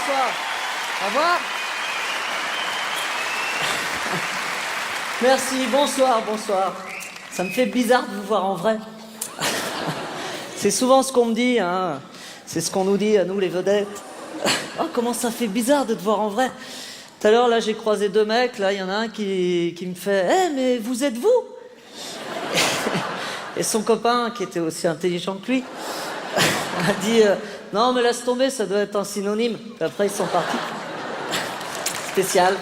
bonsoir. Au revoir. Merci, bonsoir, bonsoir. Ça me fait bizarre de vous voir en vrai. C'est souvent ce qu'on me dit, hein. C'est ce qu'on nous dit à nous, les vedettes. Oh, comment ça fait bizarre de te voir en vrai. Tout à l'heure, là, j'ai croisé deux mecs. Là, il y en a un qui me fait « Eh, mais vous êtes vous ?» Et son copain, qui était aussi intelligent que lui, a dit « Non, mais laisse tomber, ça doit être un synonyme. » Après, ils sont partis. Spécial.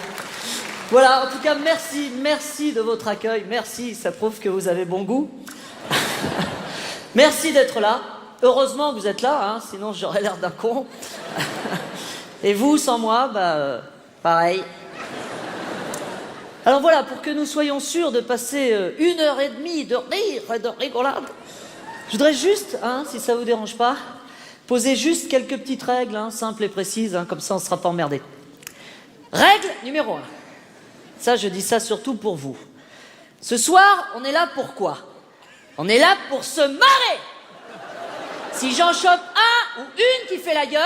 Voilà, en tout cas, merci de votre accueil. Merci, ça prouve que vous avez bon goût. Merci d'être là. Heureusement que vous êtes là, hein, sinon j'aurais l'air d'un con. Et vous, sans moi, pareil. Alors voilà, pour que nous soyons sûrs de passer 1h30 de rire et de rigolade, je voudrais juste, hein, si ça vous dérange pas, poser juste quelques petites règles, hein, simples et précises, hein, comme ça on ne sera pas emmerdé. Règle numéro 1. Ça, je dis ça surtout pour vous. Ce soir, on est là pour quoi? On est là pour se marrer. Si j'en chope un ou une qui fait la gueule,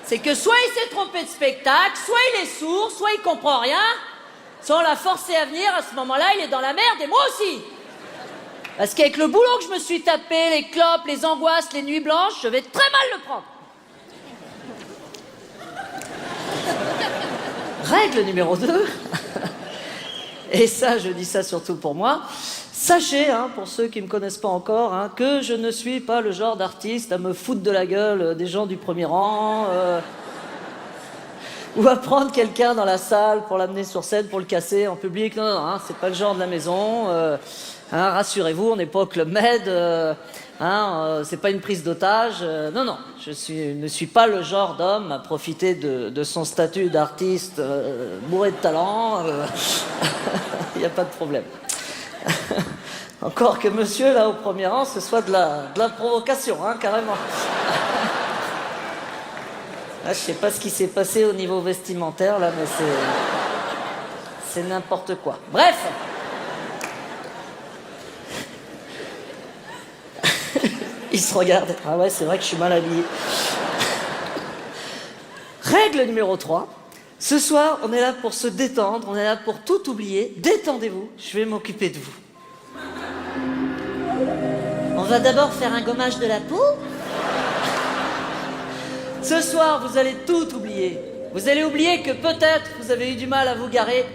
c'est que soit il s'est trompé de spectacle, soit il est sourd, soit il comprend rien, soit on l'a forcé à venir, à ce moment-là, il est dans la merde, et moi aussi. Parce qu'avec le boulot que je me suis tapé, les clopes, les angoisses, les nuits blanches, je vais très mal le prendre. Règle numéro 2, et ça, je dis ça surtout pour moi, sachez, hein, pour ceux qui ne me connaissent pas encore, hein, que je ne suis pas le genre d'artiste à me foutre de la gueule des gens du premier rang, ou à prendre quelqu'un dans la salle pour l'amener sur scène, pour le casser en public. Non, non, hein, c'est pas le genre de la maison. Hein, rassurez-vous, on n'est pas au Club Med. C'est pas une prise d'otage. Non, non, ne suis pas le genre d'homme à profiter de son statut d'artiste bourré de talent. Il n'y a pas de problème. Encore que monsieur, là, au premier rang, ce soit de la provocation, hein, carrément. Là, je sais pas ce qui s'est passé au niveau vestimentaire, là, mais c'est n'importe quoi. Bref. Il se regarde. Ah ouais, c'est vrai que je suis mal habillé. Règle numéro 3. Ce soir, on est là pour se détendre, on est là pour tout oublier. Détendez-vous, je vais m'occuper de vous. On va d'abord faire un gommage de la peau. Ce soir, vous allez tout oublier. Vous allez oublier que peut-être vous avez eu du mal à vous garer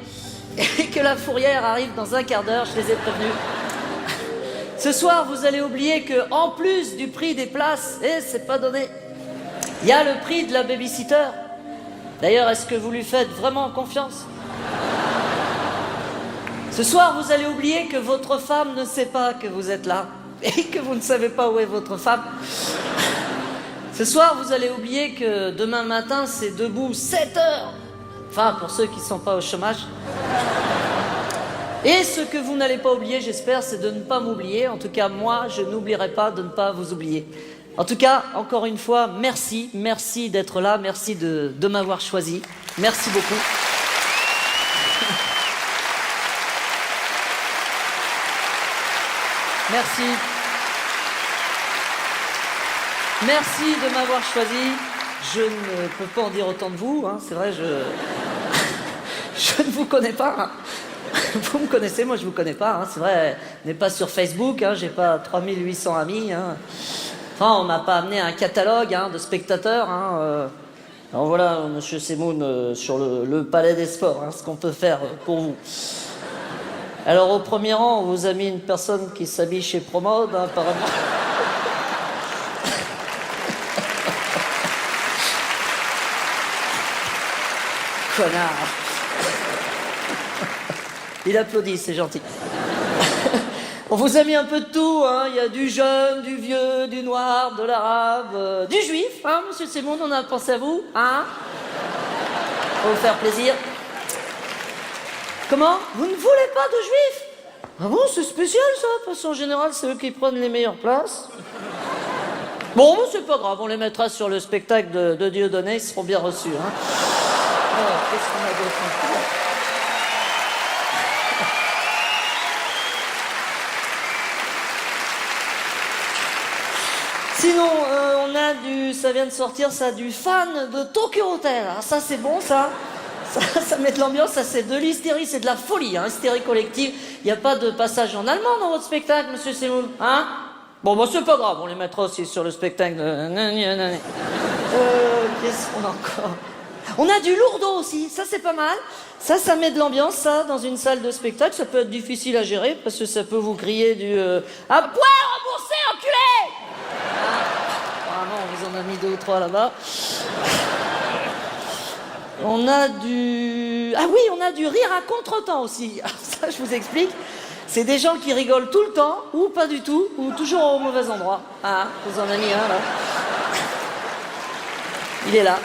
et que la fourrière arrive dans un quart d'heure, je les ai prévenus. Ce soir, vous allez oublier que, en plus du prix des places, c'est pas donné, il y a le prix de la babysitter. D'ailleurs, est-ce que vous lui faites vraiment confiance? Ce soir, vous allez oublier que votre femme ne sait pas que vous êtes là et que vous ne savez pas où est votre femme. Ce soir, vous allez oublier que demain matin, c'est debout 7 heures. Enfin, pour ceux qui ne sont pas au chômage. Et ce que vous n'allez pas oublier, j'espère, c'est de ne pas m'oublier. En tout cas, moi, je n'oublierai pas de ne pas vous oublier. En tout cas, encore une fois, merci d'être là, merci de m'avoir choisi. Merci beaucoup. Merci. Merci de m'avoir choisi. Je ne peux pas en dire autant de vous, hein, c'est vrai, je ne vous connais pas. Hein. Vous me connaissez, moi je vous connais pas, hein, c'est vrai, je n'ai pas sur Facebook, hein, j'ai pas 3800 amis. Hein. Enfin, on m'a pas amené un catalogue hein, de spectateurs. Hein, Alors voilà, monsieur Semoun, sur le Palais des Sports, hein, ce qu'on peut faire pour vous. Alors au premier rang, on vous a mis une personne qui s'habille chez Promode, hein, apparemment. Connard. Il applaudit, c'est gentil. On vous a mis un peu de tout, hein. Il y a du jeune, du vieux, du noir, de l'arabe, du juif, hein, monsieur Semoun, on a pensé à vous, hein. Pour vous faire plaisir. Comment? Vous ne voulez pas de juifs? Ah bon, c'est spécial ça, parce qu'en général, c'est eux qui prennent les meilleures places. Bon, c'est pas grave, on les mettra sur le spectacle de Dieudonné, ils seront bien reçus, hein. Alors, qu'est-ce qu'on a d'autre encore? Sinon, on on a ça vient de sortir, ça, du fan de Tokyo Hotel. Alors ça, c'est bon, ça. Ça met de l'ambiance, ça, c'est de l'hystérie, c'est de la folie, hein, hystérie collective. Il n'y a pas de passage en allemand dans votre spectacle, monsieur Semoun, hein? Bon, bah, c'est pas grave, on les mettra aussi sur le spectacle de... Qu'est-ce qu'on a encore? On a du lourdeau aussi, ça c'est pas mal. Ça met de l'ambiance, ça, dans une salle de spectacle. Ça peut être difficile à gérer, parce que ça peut vous crier du... À boire, remboursé, enculé! Apparemment, on vous en a mis 2 ou 3 là-bas. On a du... Ah oui, on a du rire à contretemps aussi. Alors ça, je vous explique. C'est des gens qui rigolent tout le temps, ou pas du tout, ou toujours au mauvais endroit. Ah, vous en avez mis un, là. Il est là.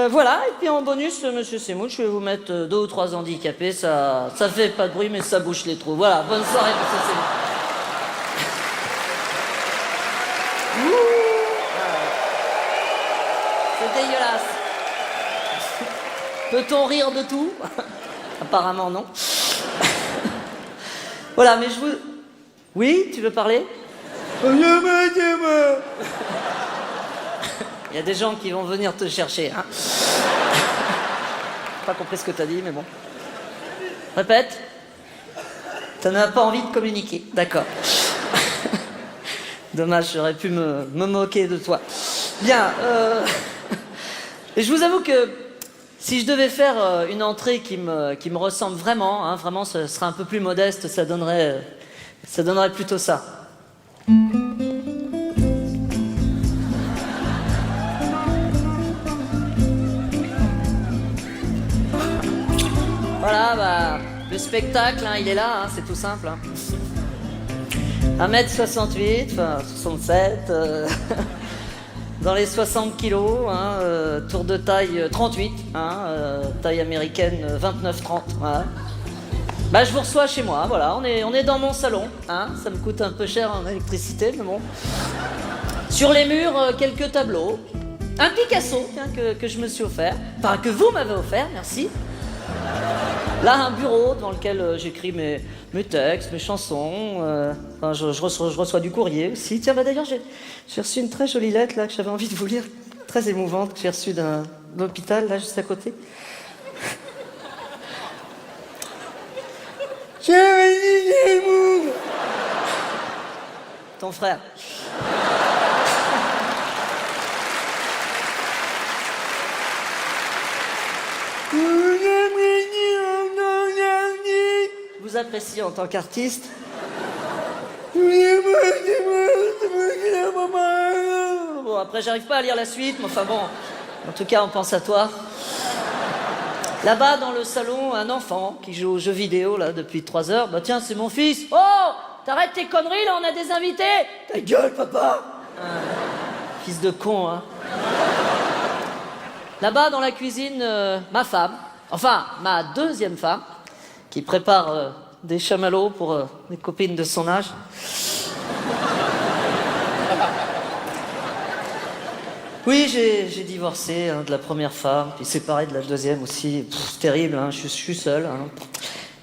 Voilà, et puis en bonus, monsieur Semoun, je vais vous mettre 2 ou 3 handicapés. Ça fait pas de bruit, mais ça bouche les trous. Voilà, bonne soirée, monsieur Semoun. C'est dégueulasse. Peut-on rire de tout? Apparemment non. Voilà, mais je vous... Oui, tu veux parler? Il y a des gens qui vont venir te chercher, hein. Pas compris ce que t'as dit, mais bon. Répète. T'en as pas envie de communiquer, d'accord. Dommage, j'aurais pu me moquer de toi. Bien, et je vous avoue que si je devais faire une entrée qui me ressemble vraiment, hein, vraiment, ce serait un peu plus modeste, ça donnerait plutôt ça. Voilà, bah, le spectacle, hein, il est là, hein, c'est tout simple. Hein. 1m68, enfin 67, dans les 60 kilos, hein, tour de taille 38, hein, taille américaine 29-30. Voilà. Bah, je vous reçois chez moi, voilà, on est dans mon salon, hein, ça me coûte un peu cher en électricité, mais bon. Sur les murs, quelques tableaux, un Picasso tiens, que je me suis offert, enfin que vous m'avez offert, merci. Là, un bureau dans lequel j'écris mes textes, mes chansons. Enfin, je reçois du courrier aussi. Tiens, bah d'ailleurs, j'ai reçu une très jolie lettre là que j'avais envie de vous lire, très émouvante, que j'ai reçue d'un hôpital là juste à côté. Ton frère. Vous appréciez en tant qu'artiste. Bon, après, j'arrive pas à lire la suite, mais enfin bon, en tout cas, on pense à toi. Là-bas, dans le salon, un enfant qui joue aux jeux vidéo, là, depuis 3 heures. Bah tiens, c'est mon fils. Oh, t'arrêtes tes conneries, là, on a des invités. Ta gueule, papa. Fils de con, hein. Là-bas, dans la cuisine, ma femme, enfin, ma deuxième femme, qui prépare des chamallows pour des copines de son âge. Oui, j'ai divorcé hein, de la première femme, puis séparé de la deuxième aussi. C'est terrible, hein, je suis seul. Hein.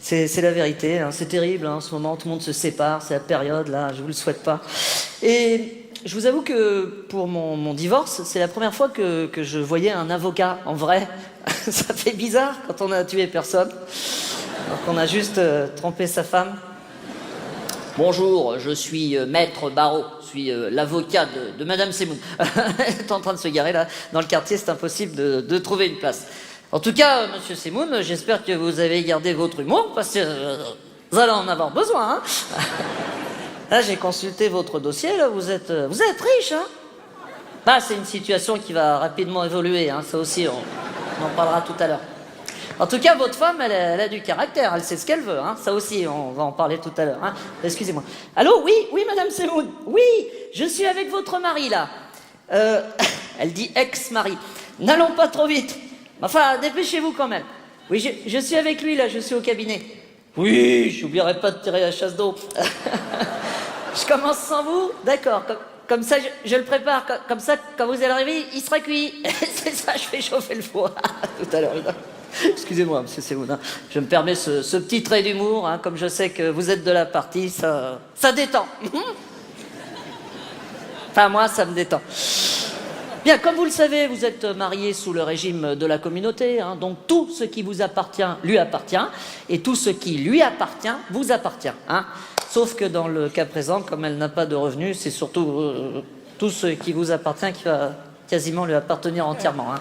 C'est la vérité, hein, c'est terrible. Hein, en ce moment, tout le monde se sépare, c'est la période, là, je vous le souhaite pas. Et je vous avoue que pour mon divorce, c'est la première fois que je voyais un avocat en vrai. Ça fait bizarre quand on a tué personne. Alors qu'on a juste trompé sa femme. Bonjour, je suis Maître Barreau, je suis l'avocat de Madame Semoun. Elle est en train de se garer là, dans le quartier, c'est impossible de trouver une place. En tout cas, Monsieur Semoun, j'espère que vous avez gardé votre humour, parce que vous allez en avoir besoin. Hein. Là, j'ai consulté votre dossier, là, vous êtes riche, hein. Bah, c'est une situation qui va rapidement évoluer, hein, ça aussi, on en parlera tout à l'heure. En tout cas, votre femme, elle a du caractère, elle sait ce qu'elle veut, hein. Ça aussi, on va en parler tout à l'heure. Hein. Excusez-moi. Allô, oui, Madame Semoun. Oui, je suis avec votre mari, là. Elle dit ex-mari. N'allons pas trop vite. Enfin, dépêchez-vous quand même. Oui, je suis avec lui, là, je suis au cabinet. Oui, j'oublierai pas de tirer la chasse d'eau. Je commence sans vous? D'accord. Comme ça, je le prépare. Comme ça, quand vous allez arriver, il sera cuit. C'est ça, je fais chauffer le four. Tout à l'heure, là. Excusez-moi, monsieur Semoun, hein. Je me permets ce petit trait d'humour, hein, comme je sais que vous êtes de la partie, ça détend. Enfin, moi, ça me détend. Bien, comme vous le savez, vous êtes marié sous le régime de la communauté, hein, donc tout ce qui vous appartient lui appartient, et tout ce qui lui appartient vous appartient. Hein. Sauf que dans le cas présent, comme elle n'a pas de revenus, c'est surtout tout ce qui vous appartient qui va quasiment lui appartenir entièrement. Hein.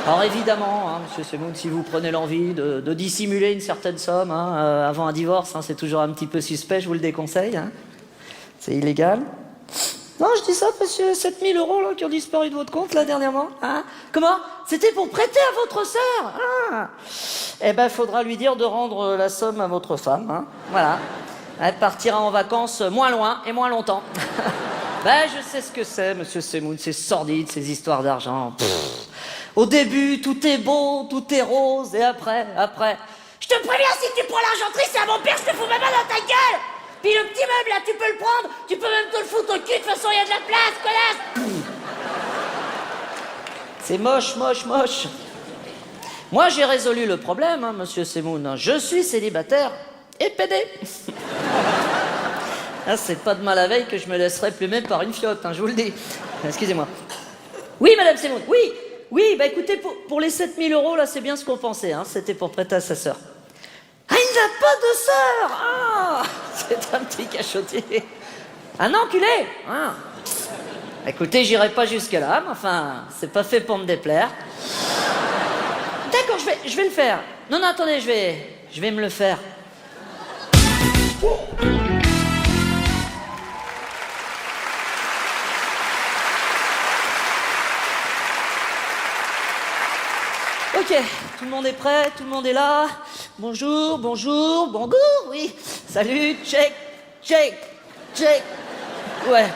Alors évidemment, hein, Monsieur Semoun, si vous prenez l'envie de dissimuler une certaine somme hein, avant un divorce, hein, c'est toujours un petit peu suspect, je vous le déconseille. Hein. C'est illégal. Non, je dis ça parce que 7 000 € là, qui ont disparu de votre compte là dernièrement. Hein. Comment? C'était pour prêter à votre sœur. Ah. Eh ben, il faudra lui dire de rendre la somme à votre femme. Hein. Voilà. Elle partira en vacances moins loin et moins longtemps. Ben, je sais ce que c'est, Monsieur Semoun, c'est sordide, ces histoires d'argent. Au début, tout est beau, tout est rose, et après... Je te préviens, si tu prends l'argenterie, c'est à mon père, je te fous ma main dans ta gueule. Puis le petit meuble, là, tu peux le prendre, tu peux même te le foutre au cul, de toute façon, il y a de la place, connasse. C'est moche, moche, moche. Moi, j'ai résolu le problème, hein, Monsieur Semoun. Je suis célibataire et pédé. Ah, c'est pas demain la veille que je me laisserai plumer par une fiotte, hein, je vous le dis. Excusez-moi. Oui, Madame Semoun, oui, bah écoutez, pour les 7 000 € là, c'est bien ce qu'on pensait, hein, c'était pour prêter à sa sœur. Ah, il n'a pas de sœur. Ah, c'est un petit cachotier. Un enculé. Ah. Écoutez, j'irai pas jusque-là, mais enfin, c'est pas fait pour me déplaire. D'accord, je vais le faire. Non, attendez, je vais me le faire. Ok, tout le monde est prêt, tout le monde est là. Bonjour, oui. Salut, check. Ouais,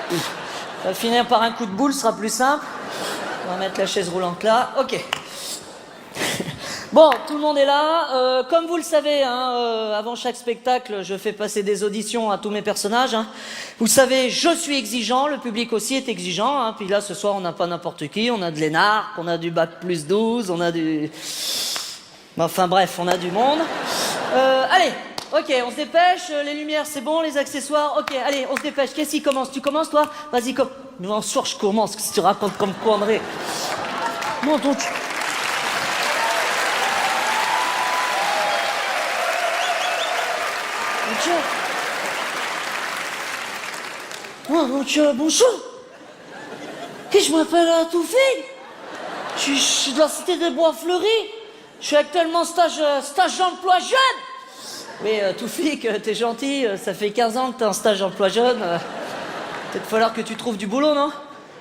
ça va finir par un coup de boule, ce sera plus simple. On va mettre la chaise roulante là, ok. Bon, tout le monde est là. Comme vous le savez, hein, avant chaque spectacle, je fais passer des auditions à tous mes personnages. Hein. Vous savez, je suis exigeant, le public aussi est exigeant. Hein. Puis là, ce soir, on n'a pas n'importe qui. On a de l'énarque, on a du bac plus 12, on a du... Enfin bref, on a du monde. Allez, ok, on se dépêche. Les lumières, c'est bon, les accessoires. Ok, allez, on se dépêche. Qu'est-ce qui commence? Tu commences, toi? Vas-y, Non, en soir, je commence. Qu'est-ce que tu racontes comme connerie? Moi, donc... Bonjour. Et je m'appelle Toufi. Je suis de la cité des Bois Fleuris. Je suis actuellement stage d'emploi jeune. Oui, Toufi, t'es gentil. Ça fait 15 ans que t'es en stage d'emploi jeune. Peut-être falloir que tu trouves du boulot, non?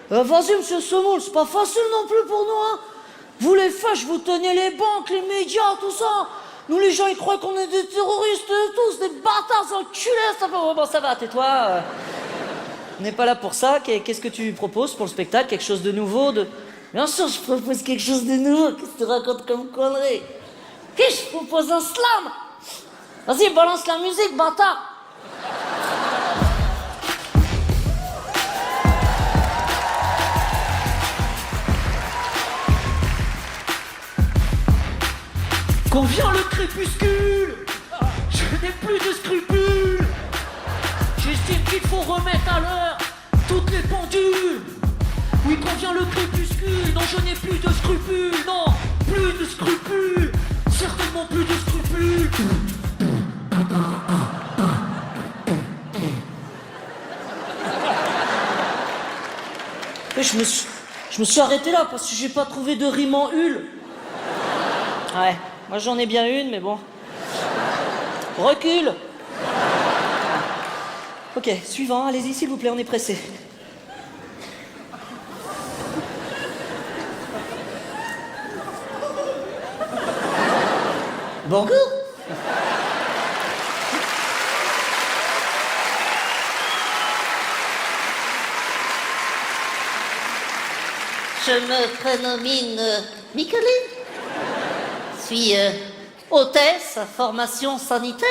Vas-y, Monsieur Semoun, c'est pas facile non plus pour nous, hein. Vous les fâches, vous tenez les banques, les médias, tout ça. Nous, les gens, ils croient qu'on est des terroristes, tous, des bâtards enculés. Bon, ça va, tais-toi. On n'est pas là pour ça. Qu'est-ce que tu proposes pour le spectacle? Quelque chose de nouveau Bien sûr, je propose quelque chose de nouveau. Qu'est-ce que tu racontes comme connerie? Qu'est-ce que je propose? Un slam. Vas-y, balance la musique, bâtard. Quand vient le crépuscule, je n'ai plus de scrupules. J'estime qu'il faut remettre à l'heure toutes les pendules. Oui, quand vient le crépuscule, non, je n'ai plus de scrupules. Non, plus de scrupules. Certainement plus de scrupules. Et je me suis arrêté là parce que j'ai pas trouvé de rime en hule. Ouais. Moi, j'en ai bien une, mais bon. Recule. Ok, suivant, allez-y, s'il vous plaît, on est pressé. Bonjour. Je me prénomine Micheline. Je suis hôtesse à formation sanitaire.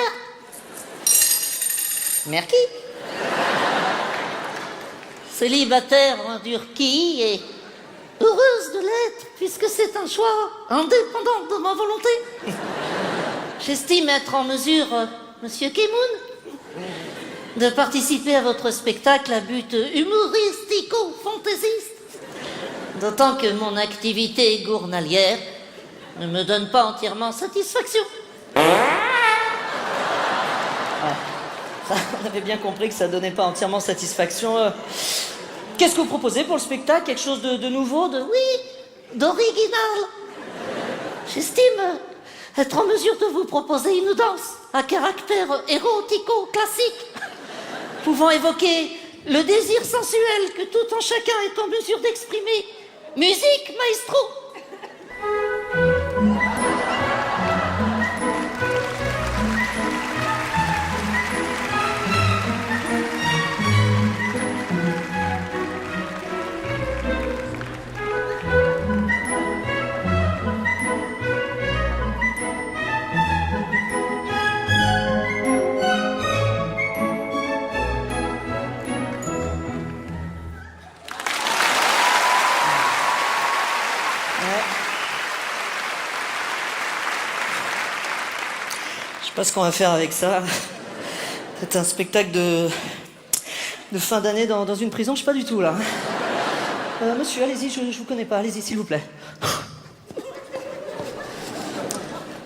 Merci. Célibataire en Turquie et heureuse de l'être puisque c'est un choix indépendant de ma volonté. J'estime être en mesure, Monsieur Kemoun, de participer à votre spectacle à but humoristico-fantaisiste. D'autant que mon activité journalière ne me donne pas entièrement satisfaction. Ouais. Ça, on avait bien compris que ça donnait pas entièrement satisfaction. Qu'est-ce que vous proposez pour le spectacle? Quelque chose de nouveau, Oui, d'original. J'estime être en mesure de vous proposer une danse à caractère érotico-classique, pouvant évoquer le désir sensuel que tout en chacun est en mesure d'exprimer. Musique, maestro! Je sais pas ce qu'on va faire avec ça. C'est un spectacle de fin d'année dans une prison, je sais pas du tout là. Monsieur, allez-y, je vous connais pas, allez-y s'il vous plaît.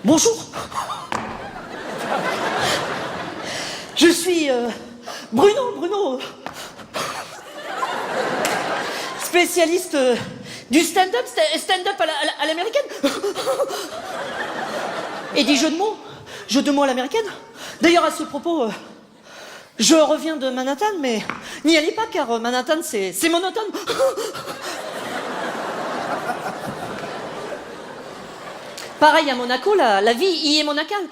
Bonjour. Je suis Bruno. Spécialiste du stand-up à l'américaine. Et des jeux de mots à l'américaine. D'ailleurs, à ce propos, je reviens de Manhattan, mais n'y allez pas car Manhattan, c'est monotone. Pareil à Monaco, la vie y est monacale.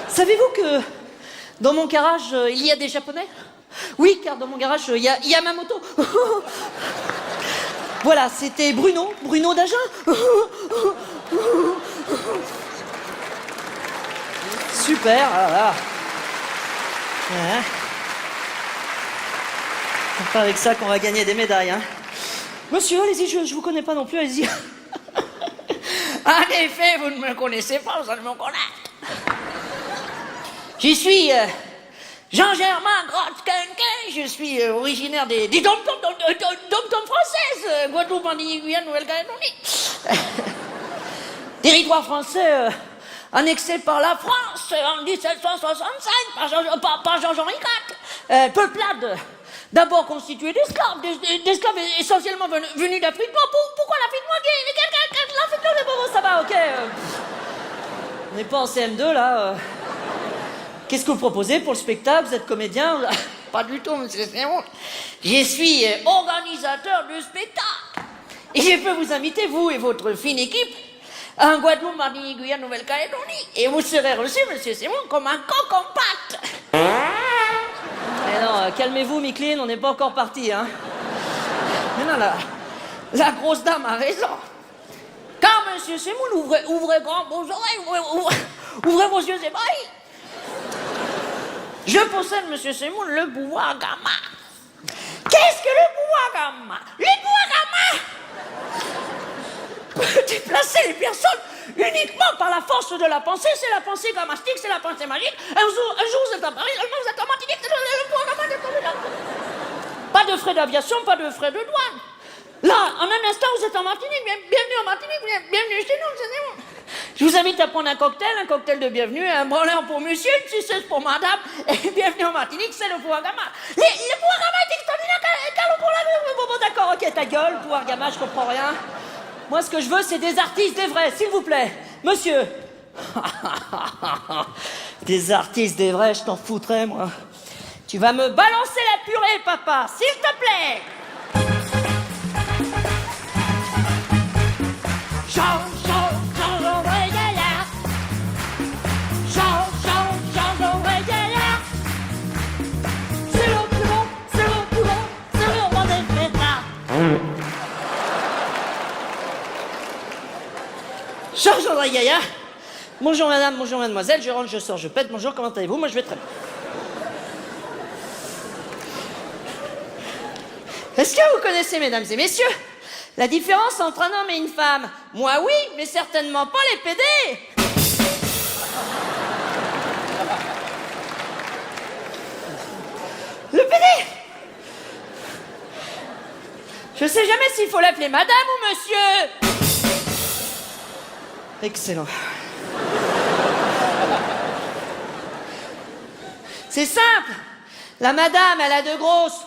Savez-vous que dans mon garage, il y a des Japonais? Oui, car dans mon garage, il y a ma moto. Voilà, c'était Bruno d'Agen. Super, voilà. Ouais. C'est pas avec ça qu'on va gagner des médailles, hein. Monsieur, allez-y, je vous connais pas non plus, allez-y. En effet, vous ne me connaissez pas, vous allez me connaître. Je suis Jean-Germain Grotte-Quinquin, je suis originaire des dom-toms françaises, Guadeloupe, Martinique, Guyane, Nouvelle-Calédonie. Territoire français annexé par la France en 1765 par Jean-Henri IV. Peuplade d'abord constituée d'esclaves essentiellement venus d'Afrique noire. Pourquoi l'Afrique noire? L'Afrique noire, bon, ça va, ok. On n'est pas en CM2 là. Qu'est-ce que vous proposez pour le spectacle? Vous êtes comédien? Pas du tout, monsieur Simon. Je suis organisateur du spectacle. Et je peux vous inviter, vous et votre fine équipe, en Guadeloupe, Martinique, Guyane, Nouvelle-Calédonie. Et vous serez reçu, monsieur Simon, comme un coq en pâte. Mais non, calmez-vous, Micheline, on n'est pas encore parti, hein. Mais non, la grosse dame a raison. Car, monsieur Simon, ouvrez grand vos oreilles, ouvrez vos yeux ébahis. Je possède, monsieur Simon, le pouvoir gamma. Qu'est-ce que le pouvoir gamma? Le pouvoir gamma peut déplacer les personnes uniquement par la force de la pensée. C'est la pensée gammastique, c'est la pensée magique. Un jour vous êtes à Paris, le lendemain vous êtes à Martinique, c'est le pouvoir gamma. Pas de frais d'aviation, pas de frais de douane. Là, en un instant, vous êtes en Martinique. Bienvenue en Martinique, bienvenue chez nous, c'est bon. Je vous invite à prendre un cocktail de bienvenue, un branleur pour monsieur, une suceuse pour madame, et bienvenue en Martinique, c'est le pouvoir gamma. Le pouvoir gamma est extraordinaire, Carlo pour la vie. Bon, d'accord, ok, ta gueule, pouvoir gamma, je comprends rien. Moi, ce que je veux, c'est des artistes, des vrais, s'il vous plaît. Monsieur. Des artistes, des vrais, je t'en foutrais, moi. Tu vas me balancer la purée, papa, s'il te plaît. Jean-André Gaillard. Bonjour madame, bonjour mademoiselle, je rentre, je sors, je pète. Bonjour, comment allez-vous? Moi je vais très bien. Est-ce que vous connaissez, mesdames et messieurs, la différence entre un homme et une femme? Moi oui, mais certainement pas les PD. Le PD! Je sais jamais s'il faut l'appeler madame ou monsieur. Excellent. C'est simple. La madame, elle a de grosses.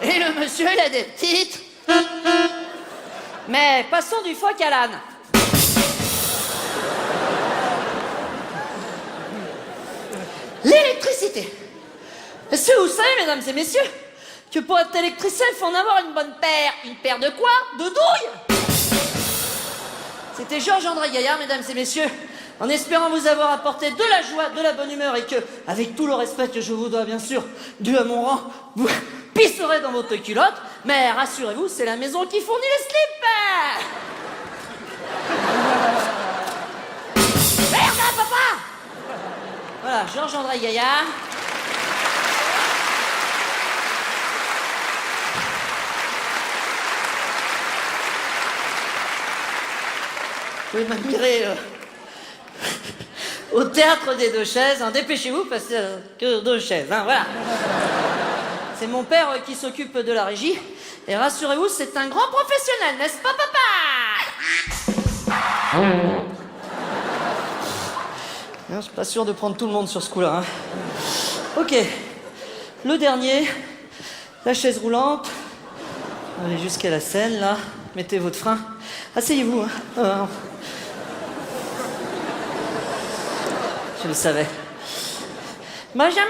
Et le monsieur, il a des petites. Mais passons du phoque à l'âne. L'électricité. Est-ce que vous savez, mesdames et messieurs, que pour être électricien, il faut en avoir une bonne paire. Une paire de quoi? De douilles. C'était Georges-André Gaillard, mesdames et messieurs, en espérant vous avoir apporté de la joie, de la bonne humeur et que, avec tout le respect que je vous dois, bien sûr, dû à mon rang, vous pisserez dans votre culotte. Mais rassurez-vous, c'est la maison qui fournit les slips. Merde, hein, papa! Voilà, Georges-André Gaillard. Vous pouvez m'admirer au théâtre des deux chaises. Hein. Dépêchez-vous parce que deux chaises. Hein, voilà. C'est mon père qui s'occupe de la régie. Et rassurez-vous, c'est un grand professionnel, n'est-ce pas, papa? Non, je suis pas sûr de prendre tout le monde sur ce coup-là. Hein. Ok. Le dernier, la chaise roulante. Allez jusqu'à la scène, là. Mettez votre frein. Asseyez-vous. Hein. Je le savais. Benjamin,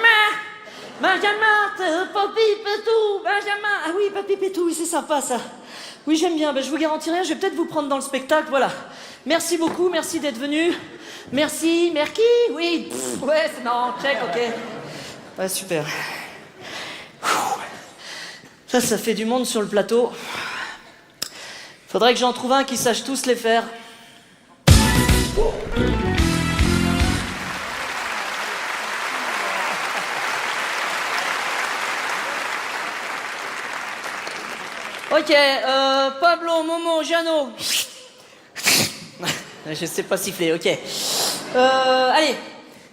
Papy Pétou, Benjamin. Ah oui, Papy Pétou, oui, c'est sympa ça. Oui, j'aime bien. Ben, je vous garantis rien, je vais peut-être vous prendre dans le spectacle, voilà. Merci beaucoup, merci d'être venu. Merci, Merki, oui. Pff, ouais, non, check, ok. Ouais, super. Ça fait du monde sur le plateau. Faudrait que j'en trouve un qui sache tous les faire. Ok, Pablo, Momo, Jeannot. Je sais pas siffler, ok. Allez,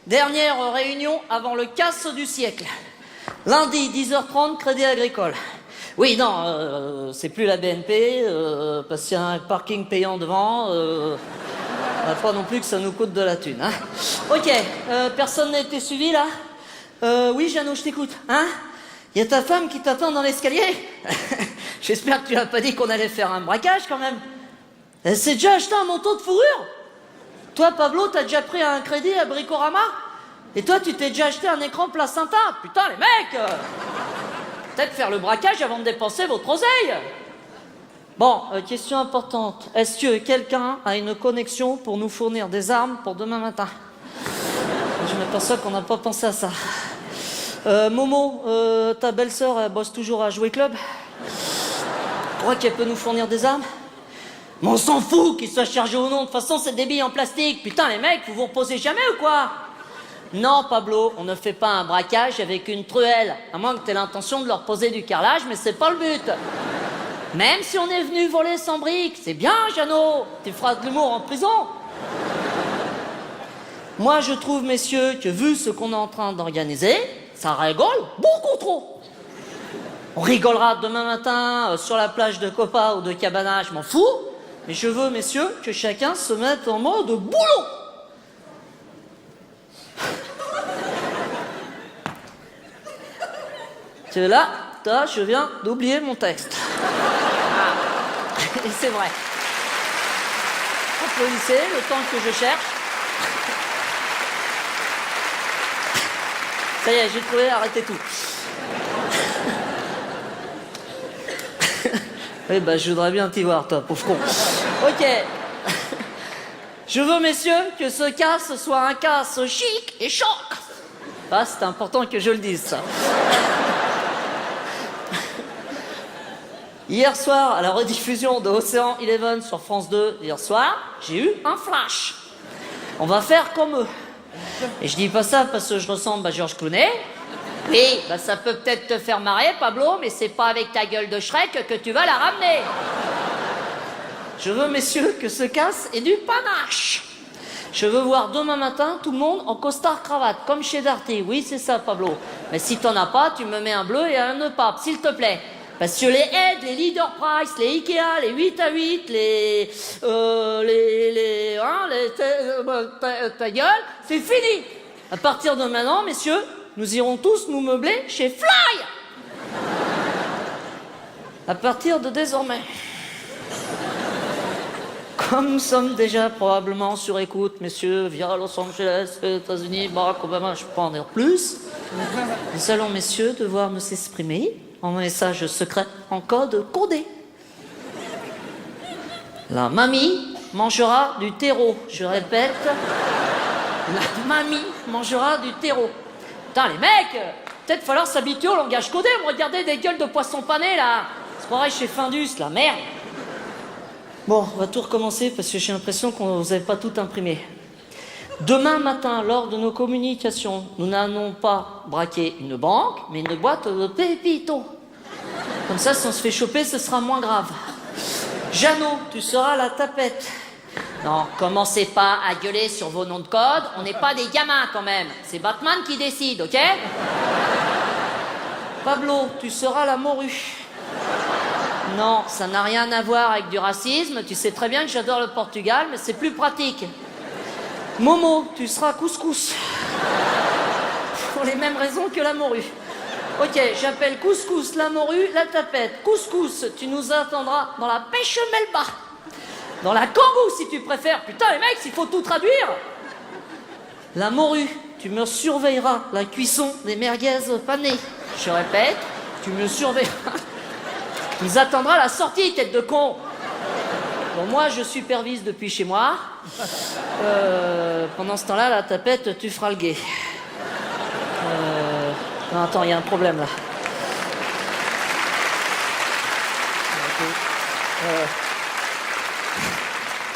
dernière réunion avant le casse du siècle. Lundi, 10h30, Crédit Agricole. Oui, non, c'est plus la BNP, parce qu'il y a un parking payant devant. On va pas non plus que ça nous coûte de la thune. Hein. Ok, personne n'a été suivi là? Oui, Jeannot, je t'écoute. Hein? Il y a ta femme qui t'attend dans l'escalier? J'espère que tu n'as pas dit qu'on allait faire un braquage quand même. Elle s'est déjà acheté un manteau de fourrure? Toi, Pablo, t'as déjà pris un crédit à Bricorama? Et toi, tu t'es déjà acheté un écran placenta? Putain, les mecs! Peut-être faire le braquage avant de dépenser votre oseille. Bon, question importante. Est-ce que quelqu'un a une connexion pour nous fournir des armes pour demain matin? Je m'aperçois qu'on n'a pas pensé à ça. Momo, ta belle-sœur, elle bosse toujours à Jouer Club? Tu crois qu'elle peut nous fournir des armes? Mais on s'en fout qu'il soit chargé ou non. De toute façon, c'est des billes en plastique. Putain, les mecs, vous vous reposez jamais ou quoi? Non, Pablo, on ne fait pas un braquage avec une truelle. À moins que tu aies l'intention de leur poser du carrelage, mais c'est pas le but. Même si on est venu voler sans briques, c'est bien, Jeannot. Tu feras de l'humour en prison. Moi, je trouve, messieurs, que vu ce qu'on est en train d'organiser, ça rigole beaucoup trop. On rigolera demain matin sur la plage de Copa ou de Cabana, je m'en fous. Mais je veux, messieurs, que chacun se mette en mode boulot. C'est là, je viens d'oublier mon texte. Et c'est vrai. Applaudissez le temps que je cherche. Ça y est, j'ai trouvé, arrêtez tout. Eh ben, je voudrais bien t'y voir, toi, pauvre con. Ok. Je veux, messieurs, que ce casse soit un casse chic et choc. Ah, c'est important que je le dise, ça. Hier soir, à la rediffusion de Océan Eleven sur France 2, hier soir, j'ai eu un flash. On va faire comme eux. Et je dis pas ça parce que je ressemble à Georges Clooney. Oui, bah ça peut peut-être te faire marrer, Pablo, mais c'est pas avec ta gueule de Shrek que tu vas la ramener. Je veux, messieurs, que ce casse ait du panache. Je veux voir demain matin tout le monde en costard-cravate, comme chez Darty. Oui, c'est ça, Pablo. Mais si t'en as pas, tu me mets un bleu et un nœud pape, s'il te plaît. Parce que les Aides, les Leader Price, les Ikea, les 8 à 8, ta gueule, c'est fini. À partir de maintenant, messieurs, nous irons tous nous meubler chez Fly. À partir de désormais. Comme nous sommes déjà probablement sur écoute, messieurs, via Los Angeles, États-Unis, Barack Obama, je peux pas en dire plus. Nous allons, messieurs, devoir nous exprimer en message secret en code codé. La mamie mangera du terreau. Je répète, la mamie mangera du terreau. Putain, les mecs, peut-être falloir s'habituer au langage codé. Me regarder des gueules de poisson pané, là. C'est pareil chez Findus, la merde. Bon, on va tout recommencer parce que j'ai l'impression qu'on vous avait pas tout imprimé. Demain matin, lors de nos communications, nous n'allons pas braquer une banque, mais une boîte de pépitos. Comme ça, si on se fait choper, ce sera moins grave. Jeannot, tu seras la tapette. Non, commencez pas à gueuler sur vos noms de code, on n'est pas des gamins quand même. C'est Batman qui décide, ok? Pablo, tu seras la morue. Non, ça n'a rien à voir avec du racisme. Tu sais très bien que j'adore le Portugal, mais c'est plus pratique. Momo, tu seras couscous. Pour les mêmes raisons que la morue. Ok, j'appelle couscous la morue, la tapette. Couscous, tu nous attendras dans la pêche melba. Dans la kangou, si tu préfères. Putain, les mecs, il faut tout traduire. La morue, tu me surveilleras la cuisson des merguez panées. Je répète, tu me surveilleras. Tu nous attendras la sortie, tête de con. Bon, moi, je supervise depuis chez moi. Pendant ce temps-là, la tapette, tu feras le guet. Non, attends, il y a un problème, là.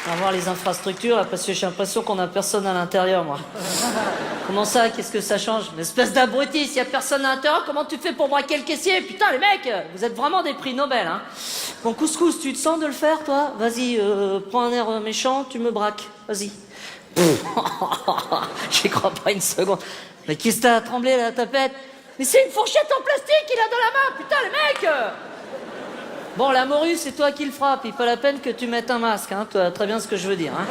On va voir les infrastructures, là, parce que j'ai l'impression qu'on a personne à l'intérieur, moi. Comment ça? Qu'est-ce que ça change? Une espèce d'abruti, s'il y a personne à l'intérieur, comment tu fais pour braquer le caissier? Putain, les mecs, vous êtes vraiment des prix Nobel, hein. Bon, couscous, tu te sens de le faire, toi? Vas-y, prends un air méchant, tu me braques. Vas-y. J'y crois pas une seconde. Mais qu'est-ce que t'as à trembler, la tapette? Mais c'est une fourchette en plastique qu'il a dans la main, putain, les mecs. Bon, la morue, c'est toi qui le frappe. Il pas la peine que tu mettes un masque, hein. Tu vois très bien ce que je veux dire, hein.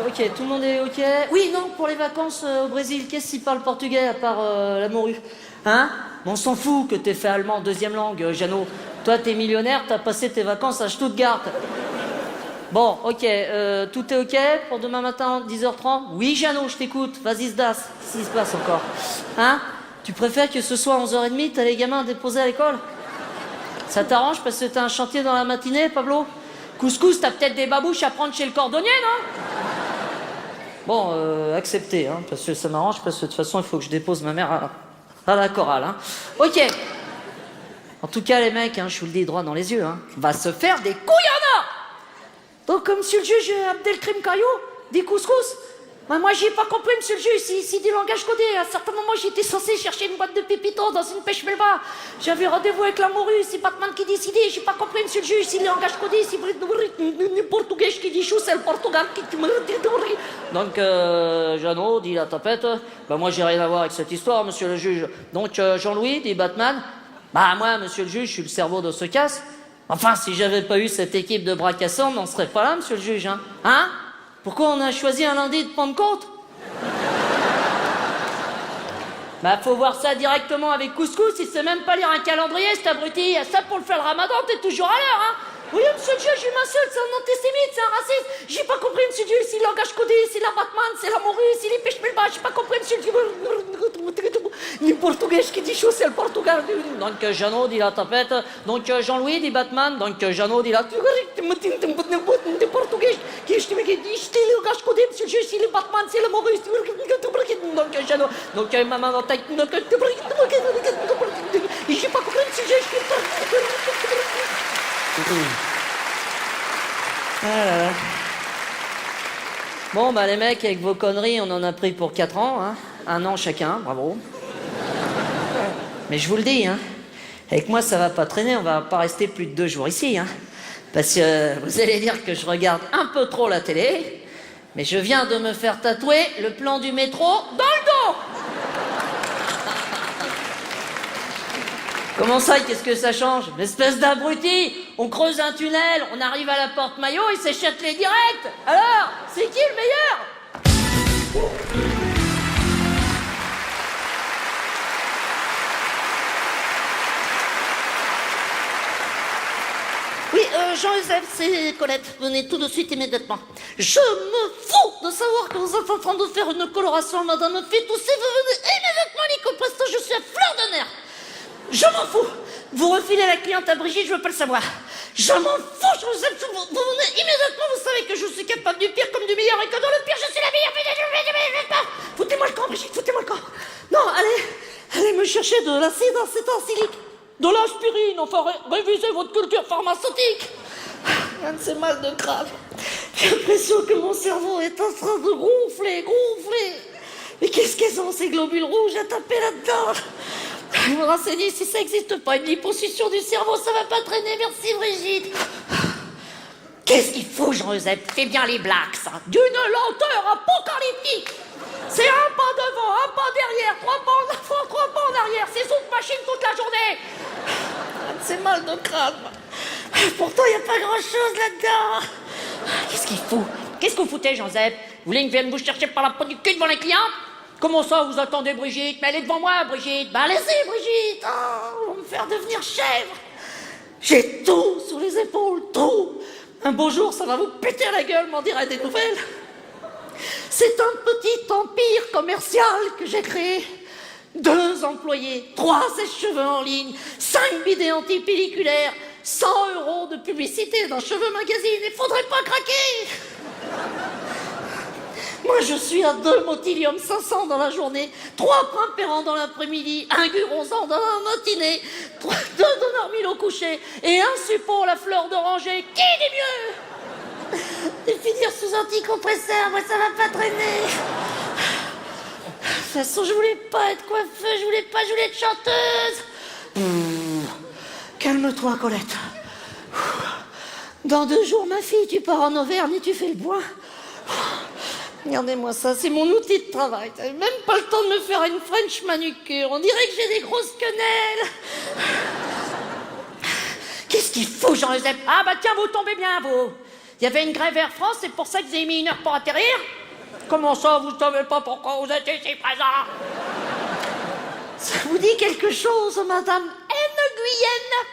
Ok, tout le monde est ok? Oui, non, pour les vacances au Brésil, qu'est-ce qui parle portugais à part la morue? Hein? Bon, on s'en fout que t'aies fait allemand deuxième langue, Jeannot. Toi, t'es millionnaire, t'as passé tes vacances à Stuttgart. Bon, ok, tout est ok pour demain matin, 10h30? Oui, Jeannot, je t'écoute. Vas-y, Sdas, qu'est-ce qui se passe encore? Hein? Tu préfères que ce soit 11h30, t'as les gamins à déposer à l'école? Ça t'arrange parce que t'as un chantier dans la matinée, Pablo? Couscous, t'as peut-être des babouches à prendre chez le cordonnier, non? Bon, accepté, hein, parce que ça m'arrange, parce que de toute façon, il faut que je dépose ma mère à la chorale, hein. Ok. En tout cas, les mecs, hein, je vous le dis droit dans les yeux, hein, va se faire des couilles en or. Donc, comme monsieur le juge Abdelkrim Caillou dit couscous, bah moi, j'ai pas compris, monsieur le juge, si du langage codé. À un certain moment, j'étais censé chercher une boîte de pépitos dans une pêche melba. J'avais rendez-vous avec la morue, c'est Batman qui décidait. J'ai pas compris, monsieur le juge, si le langage codé, si le portugais qui dit chou, c'est le Portugal qui... Donc, Jeannot dit la tapette, bah moi, j'ai rien à voir avec cette histoire, monsieur le juge. Donc, Jean-Louis dit Batman, bah moi, monsieur le juge, je suis le cerveau de ce casse. Enfin, si j'avais pas eu cette équipe de bras cassants, on n'en serait pas là, monsieur le juge, hein? Hein? Pourquoi on a choisi un lundi de Pentecôte? Bah, faut voir ça directement avec couscous, il sait même pas lire un calendrier, cet abruti. Ça, pour le faire le ramadan, t'es toujours à l'heure, hein? Oui, monsieur le juge, je m'insulte, c'est un antisémite, c'est un raciste. J'ai pas compris, monsieur le juge, si le langage codé, si la Batman, c'est la morue, si les pêches melba, j'ai pas compris, monsieur le juge. Le portugais qui dit chaud, c'est le Portugal. Donc, Jeannot dit la tapette. Donc, Jean-Louis dit Batman. Donc, Jeannot dit la... portugais qui dit le langage codé, monsieur le juge, si le Batman, c'est la morue. Donc, Jeannot. Donc, maman dans ta... J'ai pas compris, monsieur le juge. Ah là là. Bon, bah les mecs, avec vos conneries, on en a pris pour 4 ans, hein. 1 an chacun, bravo. Mais je vous le dis, hein, avec moi ça va pas traîner, on va pas rester plus de 2 jours ici, hein. Parce que vous allez dire que je regarde un peu trop la télé, Mais je viens de me faire tatouer le plan du métro dans le dos. Comment ça, qu'est-ce que ça change? L'espèce d'abruti, on creuse un tunnel, on arrive à la porte Maillot, il s'échette les directs. Alors, c'est qui le meilleur? Oui, Jean-Joseph, c'est Colette. Venez tout de suite, immédiatement. Je me fous de savoir que vous êtes en train de faire une coloration à Madame Fitoussi. Vous venez immédiatement, Nico Presto, je suis à fleur de nerfs. Je m'en fous. Vous refilez la cliente à Brigitte, je veux pas le savoir. Je m'en fous, Jean-Joseph. Vous venez immédiatement, vous savez que je suis capable du pire comme du meilleur et que dans le pire, je suis la meilleure. Foutez-moi le camp, Brigitte, foutez-moi le camp. Non, allez me chercher de l'acide acétylsilique. De l'aspirine, enfin, révisez votre culture pharmaceutique. Un de ces mal de crâne. J'ai l'impression que mon cerveau est en train de gonfler. Mais qu'est-ce qu'ils ont, ces globules rouges à taper là-dedans? Je me renseigne si ça n'existe pas. Une liposuction du cerveau, ça va pas traîner. Merci, Brigitte. Qu'est-ce qu'il faut, Jean-Joseph? Fais bien les blagues, ça. D'une lenteur apocalyptique. C'est un pas devant, un pas derrière, 3 pas en avant, 3 pas en arrière. C'est sous machine toute la journée. C'est mal de crâne. Pourtant, il n'y a pas grand-chose là-dedans. Qu'est-ce qu'il fout? Qu'est-ce que vous foutez, Jean-Joseph? Vous voulez que je vienne vous chercher par la peau du cul devant les clients? Comment ça, vous attendez Brigitte? Mais elle est devant moi, Brigitte. Bah, allez-y, Brigitte. Oh, vous me faire devenir chèvre. J'ai tout sous les épaules, tout. Un beau jour, ça va vous péter à la gueule, m'en dirait des nouvelles. C'est un petit empire commercial que j'ai créé. 2 employés, 3 sèche-cheveux en ligne, 5 bidets antipelliculaires, 100 € de publicité dans Cheveux Magazine. Il faudrait pas craquer. Moi, je suis à 2 Motilium 500 dans la journée, 3 Primpéran dans l'après-midi, 1 Guronzan dans la matinée, 2 Donormil au coucher et 1 Suppôt à la fleur d'oranger. Qui est mieux? Et finir sous anticompresseur, moi, ça va pas traîner. De toute façon, je voulais pas être coiffeuse, je voulais être chanteuse. Calme-toi, Colette. Dans 2 jours, ma fille, tu pars en Auvergne et tu fais le bois. Regardez-moi ça, c'est mon outil de travail. T'as même pas le temps de me faire une French manucure. On dirait que j'ai des grosses quenelles. Qu'est-ce qu'il faut, Jean-Joseph? Ah bah tiens, vous tombez bien, vous. Il y avait une grève Air France, c'est pour ça que vous avez mis 1 heure pour atterrir? Comment ça, vous savez pas pourquoi vous êtes ici présent? Ça vous dit quelque chose, Madame Nguyen?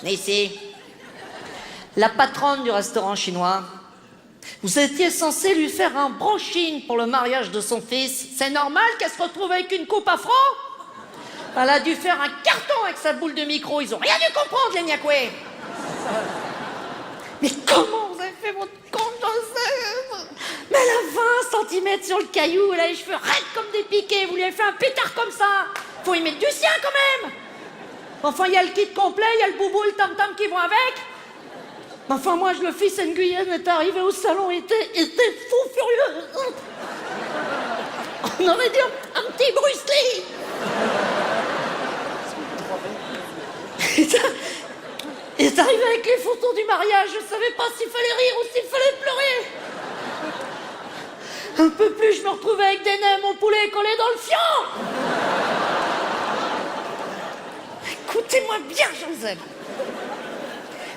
Mais si. La patronne du restaurant chinois. Vous étiez censé lui faire un brushing pour le mariage de son fils. C'est normal qu'elle se retrouve avec une coupe afro? Elle a dû faire un carton avec sa boule de micro. Ils ont rien dû comprendre, les Niakoué. Mais comment vous avez fait votre compte, Joseph? Mais elle a 20 cm sur le caillou, elle a les cheveux raides comme des piquets. Vous lui avez fait un pétard comme ça. Faut y mettre du sien, quand même. Enfin, il y a le kit complet, il y a le boubou et le tam-tam qui vont avec. Enfin, moi, le fils Nguyen est arrivé au salon, était fou furieux. On aurait dit un petit Bruce Lee. Il est arrivé avec les photos du mariage, je savais pas s'il fallait rire ou s'il fallait pleurer. Un peu plus, je me retrouvais avec des nems, mon poulet collé dans le fion. Écoutez-moi bien, Joseph.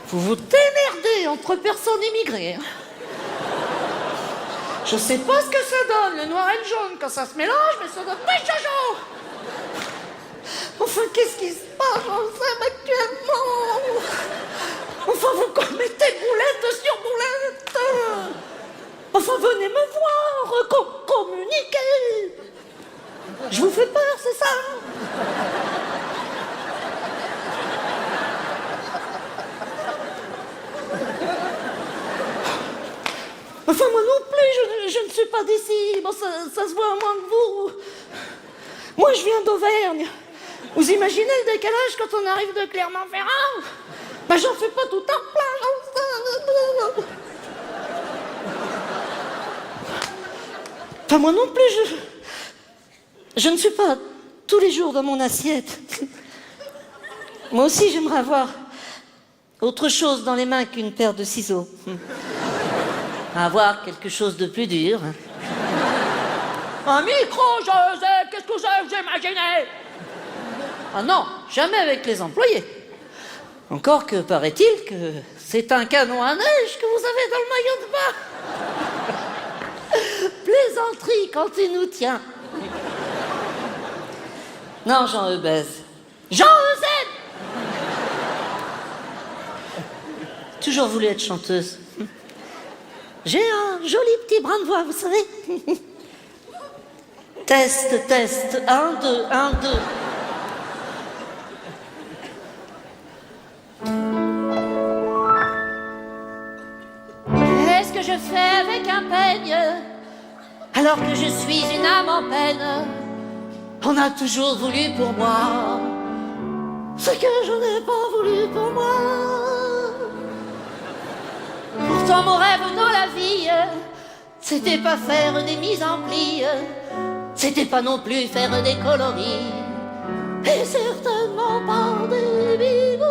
Vous vous démerdez entre personnes immigrées. Je sais pas ce que ça donne, le noir et le jaune, quand ça se mélange, mais ça donne pas Jojo. Enfin, qu'est-ce qui se passe, Joseph, actuellement? Enfin, vous commettez boulette sur boulette. Enfin, venez me voir, communiquer. Je vous fais peur, c'est ça? Enfin, moi non plus, je ne suis pas d'ici. Bon, ça se voit à moins que vous. Moi, je viens d'Auvergne. Vous imaginez le décalage quand on arrive de Clermont-Ferrand? Ben, j'en fais pas tout un plein. Enfin, moi non plus, je ne suis pas tous les jours dans mon assiette. Moi aussi, j'aimerais avoir autre chose dans les mains qu'une paire de ciseaux. Avoir quelque chose de plus dur. Un micro, Joseph, qu'est-ce que vous imaginé? Ah non, jamais avec les employés. Encore que paraît-il que c'est un canon à neige que vous avez dans le maillot de bain. Plaisanterie quand il nous tient. Non, Jean Eubèze. Jean Eusèbe! Toujours voulu être chanteuse. J'ai un joli petit brin de voix, vous savez. Test, test, 1, 2, 1, 2. Qu'est-ce que je fais avec un peigne alors que je suis une âme en peine? On a toujours voulu pour moi ce que je n'ai pas voulu pour moi. Pourtant mon rêve dans la vie, c'était pas faire des mises en plis, c'était pas non plus faire des coloris, et certainement pas des bigoudis.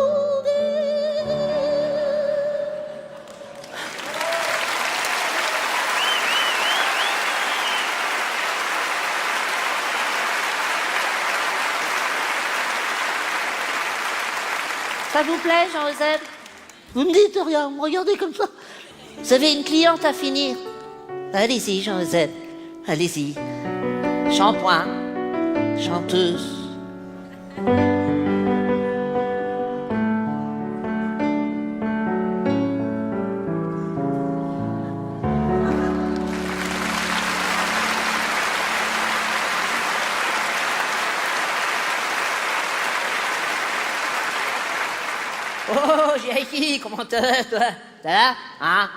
Ça vous plaît, Jean-Eusèbe? Vous me dites rien, vous me regardez comme ça. Vous avez une cliente à finir. Allez-y, Jean-Eusèbe, allez-y. Shampoing, chanteuse. Oh, Jackie, comment t'as, toi? T'as là? Hein?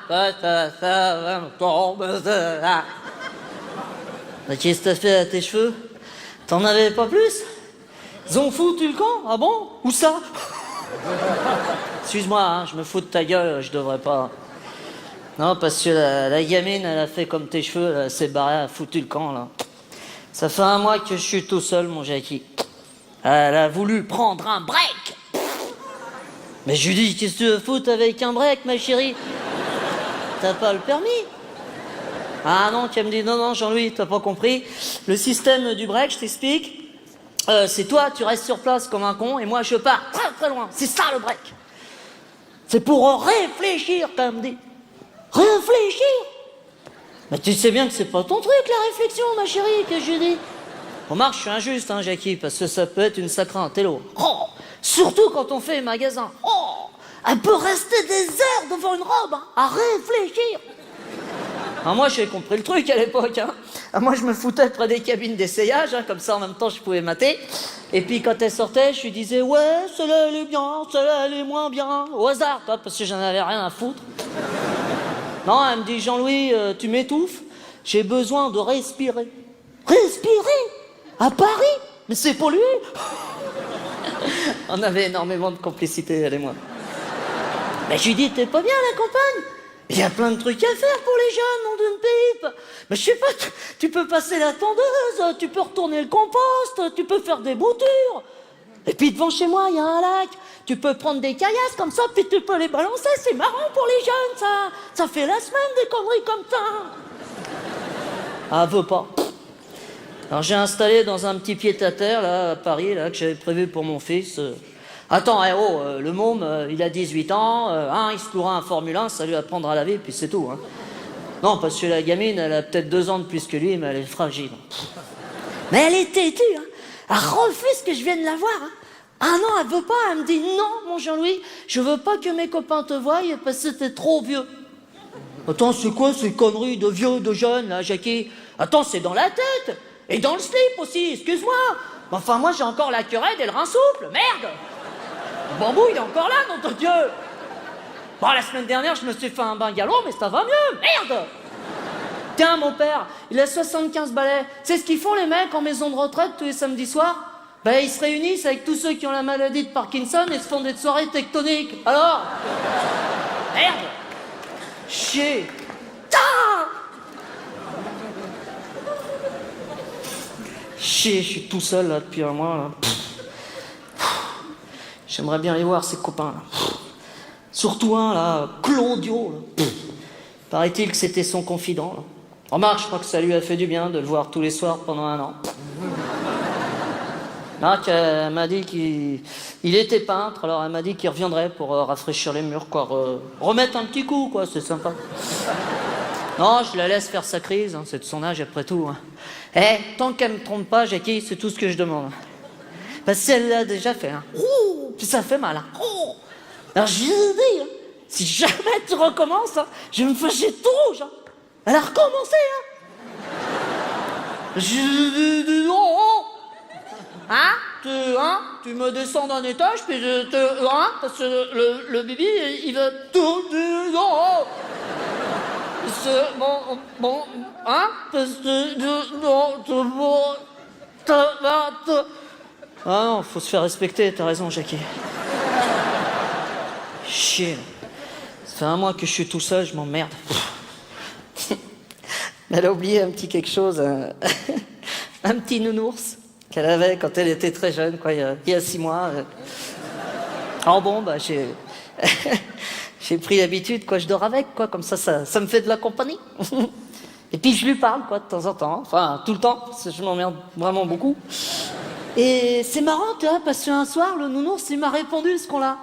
Ça tombe, là. Qu'est-ce que t'as fait à tes cheveux? T'en avais pas plus? Ils ont foutu le camp? Ah bon? Où ça? Excuse-moi, hein, je me fous de ta gueule, je devrais pas. Non, parce que la gamine, elle a fait comme tes cheveux, elle s'est barrée, elle a foutu le camp, là. Ça fait 1 mois que je suis tout seul, mon Jackie. Elle a voulu prendre un break. Mais je lui dis, qu'est-ce que tu veux foutre avec un break, ma chérie? T'as pas le permis? Ah non, tu me dis, non, Jean-Louis, t'as pas compris. Le système du break, je t'explique. C'est toi, tu restes sur place comme un con, et moi, je pars très très loin. C'est ça, le break. C'est pour réfléchir, comme dit. Réfléchir? Mais tu sais bien que c'est pas ton truc, la réflexion, ma chérie, que je dis. Remarque, je suis injuste, hein, Jackie, parce que ça peut être une sacrée intello. Oh, surtout quand on fait magasin. Oh, elle peut rester des heures devant une robe, hein, à réfléchir. Ah, moi, j'ai compris le truc à l'époque. Hein. Ah, moi, je me foutais près des cabines d'essayage, hein, comme ça, en même temps, je pouvais mater. Et puis, quand elle sortait, je lui disais, ouais, celle-là, elle est bien, celle-là, elle est moins bien. Au hasard, toi, parce que j'en avais rien à foutre. Non, elle me dit, Jean-Louis, tu m'étouffes, j'ai besoin de respirer. Respirer? À Paris? Mais c'est pollué. On avait énormément de complicité, elle et moi. Mais je lui dis, t'es pas bien à la campagne? Il y a plein de trucs à faire pour les jeunes, nom d'une pipe. Mais je sais pas, tu peux passer la tondeuse, tu peux retourner le compost, tu peux faire des boutures. Et puis devant chez moi, il y a un lac. Tu peux prendre des caillasses comme ça, puis tu peux les balancer. C'est marrant pour les jeunes, ça. Ça fait la semaine des conneries comme ça. Ah, veut pas. Alors j'ai installé dans un petit pied-à-terre, là, à Paris, là, que j'avais prévu pour mon fils. Attends, le môme, il a 18 ans, il se louera un Formule 1, ça lui apprendra la vie, puis c'est tout. Hein. Non, parce que la gamine, elle a peut-être 2 ans de plus que lui, mais elle est fragile. Mais elle est têtue, hein. Elle refuse que je vienne la voir. Hein. Ah non, elle veut pas, elle me dit, non, mon Jean-Louis, je veux pas que mes copains te voient parce que t'es trop vieux. Attends, c'est quoi ces conneries de vieux, de jeunes, là, Jackie? Attends, c'est dans la tête. Et dans le slip aussi, excuse-moi. Enfin, moi, j'ai encore la querelle et le rein souple, merde. Le bambou, il est encore là, nom de Dieu. Bon, la semaine dernière, je me suis fait un bain galop, mais ça va mieux, merde. Tiens, mon père, il a 75 balais. Tu sais ce qu'ils font, les mecs, en maison de retraite, tous les samedis soirs? Ben, ils se réunissent avec tous ceux qui ont la maladie de Parkinson et se font des soirées tectoniques. Alors? Merde. Chier. Chier, je suis tout seul là depuis 1 mois. Là. J'aimerais bien aller voir ses copains. Là. Surtout un là, Claudio. Là. Paraît-il que c'était son confident. Là. Remarque, je crois que ça lui a fait du bien de le voir tous les soirs pendant 1 an. Marc m'a dit qu'il était peintre, alors elle m'a dit qu'il reviendrait pour rafraîchir les murs, quoi. Remettre un petit coup, quoi, c'est sympa. Non, je la laisse faire sa crise, hein, c'est de son âge après tout. Hein. Tant qu'elle me trompe pas, Jackie, c'est tout ce que je demande. Parce qu'elle l'a déjà fait. Hein. Puis ça fait mal. Hein. Alors je lui ai dit, hein, si jamais tu recommences, hein, je vais me fâcher tout rouge. Hein. Elle a recommencé. Hein. Tu me descends d'un étage, puis parce que le bibi, il veut tout Ah non, faut se faire respecter, t'as raison, Jackie. Chier. Ça fait 1 mois que je suis tout seul, je m'emmerde. Elle a oublié un petit quelque chose, un petit nounours qu'elle avait quand elle était très jeune, quoi, il y a 6 mois. Alors bon, bah j'ai pris l'habitude, quoi, je dors avec, quoi, comme ça me fait de la compagnie. Et puis je lui parle, quoi, de temps en temps, enfin tout le temps, parce que je m'emmerde vraiment beaucoup. Et c'est marrant, tu vois, parce qu'un soir, le nounours, il m'a répondu ce qu'on-là.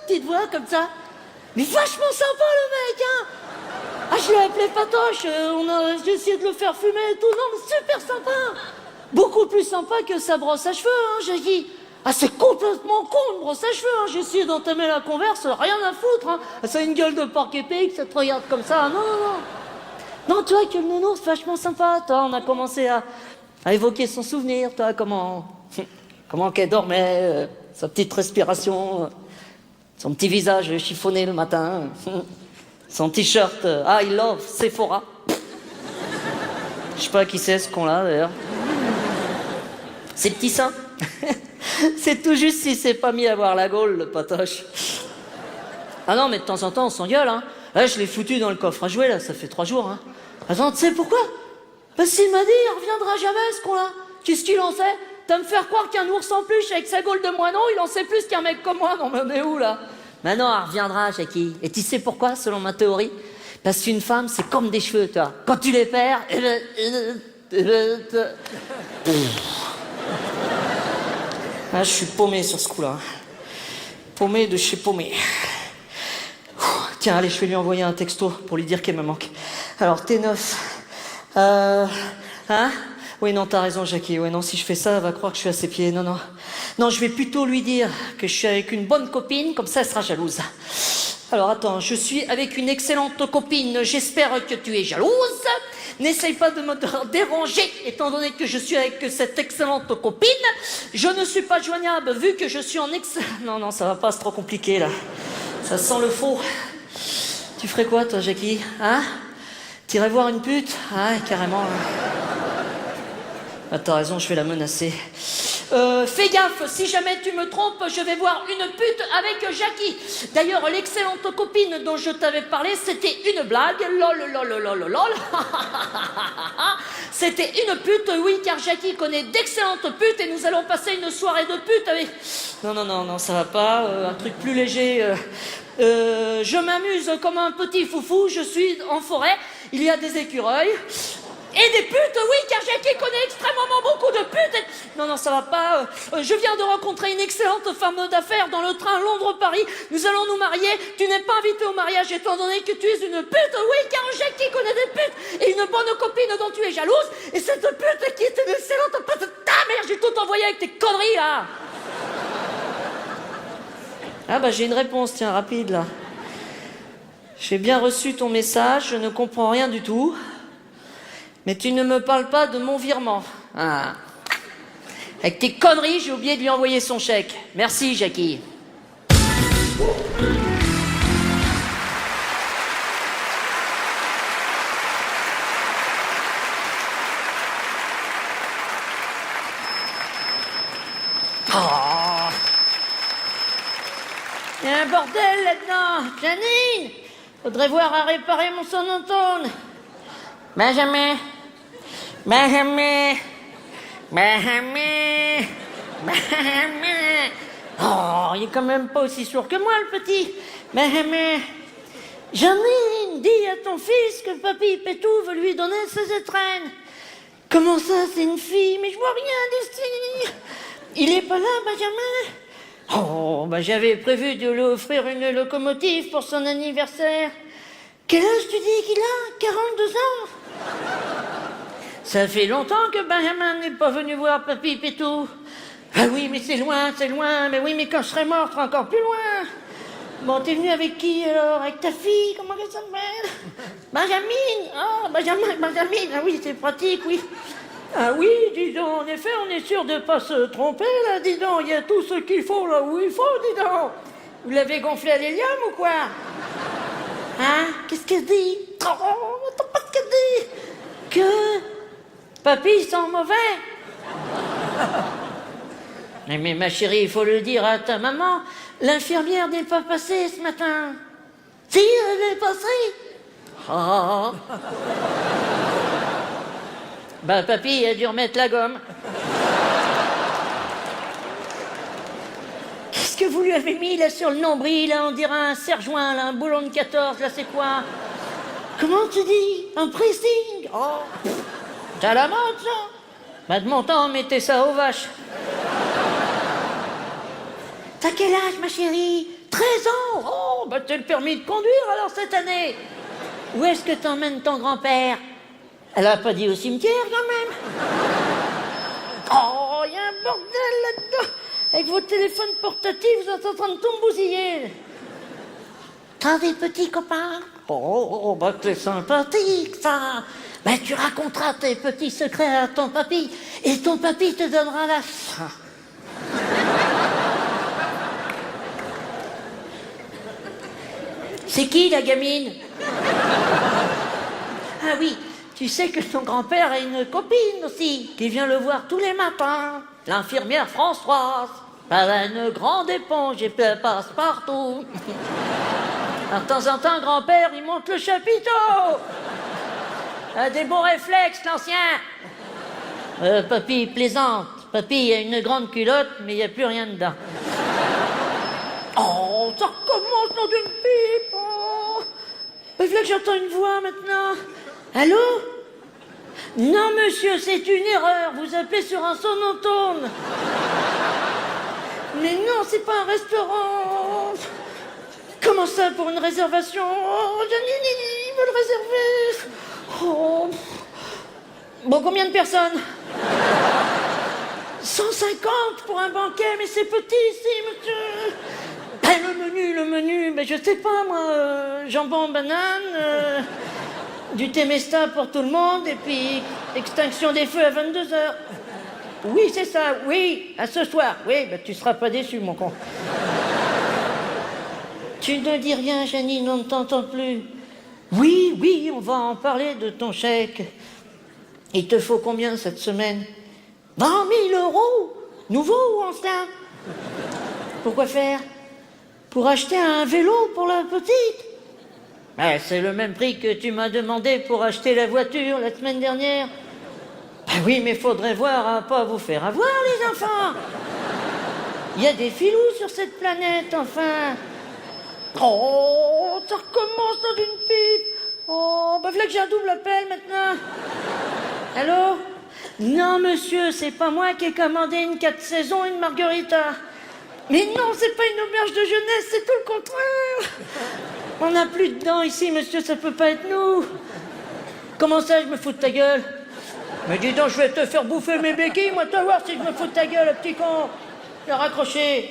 Petite voix comme ça. Mais vachement sympa le mec, hein. Ah, je l'ai appelé Patoche, j'ai essayé de le faire fumer et tout, non mais super sympa. Beaucoup plus sympa que sa brosse à cheveux, hein, j'ai dit. Ah, c'est complètement con, une brosse à cheveux, hein. J'ai essayé d'entamer la converse, rien à foutre, hein. Ça a une gueule de porc épic, ça te regarde comme ça, non. Non, tu vois que le nounours, vachement sympa, toi, on a commencé à évoquer son souvenir, toi, comment qu'elle dormait, sa petite respiration, son petit visage chiffonné le matin, son t-shirt I love Sephora. Je sais pas qui c'est ce con-là, d'ailleurs. Ses petits seins. C'est tout juste s'il s'est pas mis à boire la gaule, le Patoche. Ah non, mais de temps en temps, on s'engueule, hein. Là, je l'ai foutu dans le coffre à jouer, là, ça fait 3 jours, hein. Attends, tu sais pourquoi? Parce qu'il m'a dit, il reviendra jamais, ce con-là. Qu'est-ce qu'il en sait? T'as me faire croire qu'un ours en peluche avec sa gaule de moineau, il en sait plus qu'un mec comme moi. Non, mais on est où, là? Maintenant, elle reviendra, Jackie. Et tu sais pourquoi, selon ma théorie? Parce qu'une femme, c'est comme des cheveux, toi. Quand tu les perds... Ah, je suis paumé sur ce coup-là. Paumé de chez paumé. Tiens, allez, je vais lui envoyer un texto pour lui dire qu'elle me manque. Alors, T9. Hein? Oui, non, t'as raison, Jackie. Oui, non, si je fais ça, elle va croire que je suis à ses pieds. Non. Non, je vais plutôt lui dire que je suis avec une bonne copine, comme ça, elle sera jalouse. Alors, attends, je suis avec une excellente copine. J'espère que tu es jalouse. N'essaye pas de me déranger, étant donné que je suis avec cette excellente copine. Je ne suis pas joignable, vu que je suis en Non, ça va pas, c'est trop compliqué, là. Ça sent le faux. Tu ferais quoi, toi, Jackie? Hein? T'irais voir une pute? Ah, carrément. Ah, t'as raison, je vais la menacer. Fais gaffe, si jamais tu me trompes, je vais voir une pute avec Jackie. D'ailleurs, l'excellente copine dont je t'avais parlé, c'était une blague. Lol. C'était une pute, oui, car Jackie connaît d'excellentes putes et nous allons passer une soirée de pute avec... Non, ça va pas. Un truc plus léger. Je m'amuse comme un petit foufou, je suis en forêt, il y a des écureuils... Et des putes, oui, car Jackie connaît extrêmement beaucoup de putes. Non, ça va pas. Je viens de rencontrer une excellente femme d'affaires dans le train Londres-Paris. Nous allons nous marier. Tu n'es pas invité au mariage étant donné que tu es une pute. Oui, car Jackie connaît des putes et une bonne copine dont tu es jalouse. Et cette pute qui est une excellente pute. Ta mère, j'ai tout envoyé avec tes conneries, là. Ah bah j'ai une réponse, tiens, rapide, là. J'ai bien reçu ton message, je ne comprends rien du tout. Mais tu ne me parles pas de mon virement. Ah. Avec tes conneries, j'ai oublié de lui envoyer son chèque. Merci, Jackie. Oh. Il y a un bordel là-dedans. Janine, faudrait voir à réparer mon sonotone. Benjamin. Oh, il est quand même pas aussi sourd que moi, le petit. Janine, dis à ton fils que papy Pétou veut lui donner ses étrennes. Comment ça, c'est une fille? Mais je vois rien d'ici. Il est pas là, Benjamin? Oh, bah j'avais prévu de lui offrir une locomotive pour son anniversaire. Quel âge tu dis qu'il a? 42 ans? Ça fait longtemps que Benjamin n'est pas venu voir papy Pétou. Ah oui, mais c'est loin, c'est loin. Mais oui, mais quand je serai mort, tu seras encore plus loin. Bon, t'es venu avec qui alors? Avec ta fille? Comment elle s'appelle? Benjamin. Ah, Benjamin. Ah oui, c'est pratique, oui. Ah oui, dis donc, en effet, on est sûr de pas se tromper, là, dis donc. Il y a tout ce qu'il faut là où il faut, dis donc. Vous l'avez gonflé à l'hélium ou quoi? Hein? Qu'est-ce qu'elle dit? Oh, attends pas ce qu'elle dit. Que papy sent mauvais. Mais ma chérie, il faut le dire à ta maman, l'infirmière n'est pas passée ce matin. Si, elle est passée. Oh. Bah, papy a dû remettre la gomme. Qu'est-ce que vous lui avez mis là sur le nombril, là, on dirait un serre-joint, là, un boulon de 14, là, c'est quoi? Comment tu dis? Un pressing? Oh, t'as la mode, ça? Bah, de mon temps, mettez ça aux vaches. T'as quel âge, ma chérie? 13 ans? Oh, bah t'as le permis de conduire, alors, cette année. Où est-ce que t'emmènes ton grand-père? Elle a pas dit au cimetière, quand même. Oh, il y a un bordel là-dedans. Avec vos téléphones portatifs, vous êtes en train de tout me bousiller. T'as des petits copains? Oh, bah c'est sympathique, ça. Bah tu raconteras tes petits secrets à ton papy, et ton papy te donnera la... C'est qui, la gamine? Ah oui, tu sais que ton grand-père a une copine aussi, qui vient le voir tous les matins. L'infirmière Françoise. Elle a une grande éponge et puis elle passe partout. De temps en temps, grand-père, il monte le chapiteau. Elle a des bons réflexes, l'ancien. Papy plaisante. Papy a une grande culotte, mais il n'y a plus rien dedans. Oh, ça recommence dans une pipe. Oh. Il faut que j'entends une voix maintenant. Allô? Non, monsieur, c'est une erreur. Vous appelez sur un sonotone. Mais non, c'est pas un restaurant. Comment ça, pour une réservation? Oh, Janine, ils veulent réserver. Oh. Bon, combien de personnes? 150 pour un banquet, mais c'est petit ici, monsieur. Le menu, mais je sais pas, moi, jambon, banane, du Temesta pour tout le monde, et puis extinction des feux à 22h. Oui, c'est ça, oui, à ce soir. Oui, bah, tu seras pas déçu, mon con. Tu ne dis rien, Janine, on ne t'entend plus. Oui, on va en parler de ton chèque. Il te faut combien cette semaine? 20 000 €. Nouveau ou ancien? Pourquoi faire? Pour acheter un vélo pour la petite? Ah, c'est le même prix que tu m'as demandé pour acheter la voiture la semaine dernière. Ah oui, mais faudrait voir à pas vous faire avoir, les enfants. Il y a des filous sur cette planète, enfin. Oh, ça recommence dans une pipe. Oh, bah voilà que j'ai un double appel maintenant. Allô? Non, monsieur, c'est pas moi qui ai commandé une 4 saisons et une margarita. Mais non, c'est pas une auberge de jeunesse, c'est tout le contraire. On n'a plus de dents ici, monsieur, ça peut pas être nous. Comment ça, je me fous de ta gueule? Mais dis donc, je vais te faire bouffer mes béquilles, moi, tu vas voir si je me fous de ta gueule, le petit con. Je l'ai raccroché.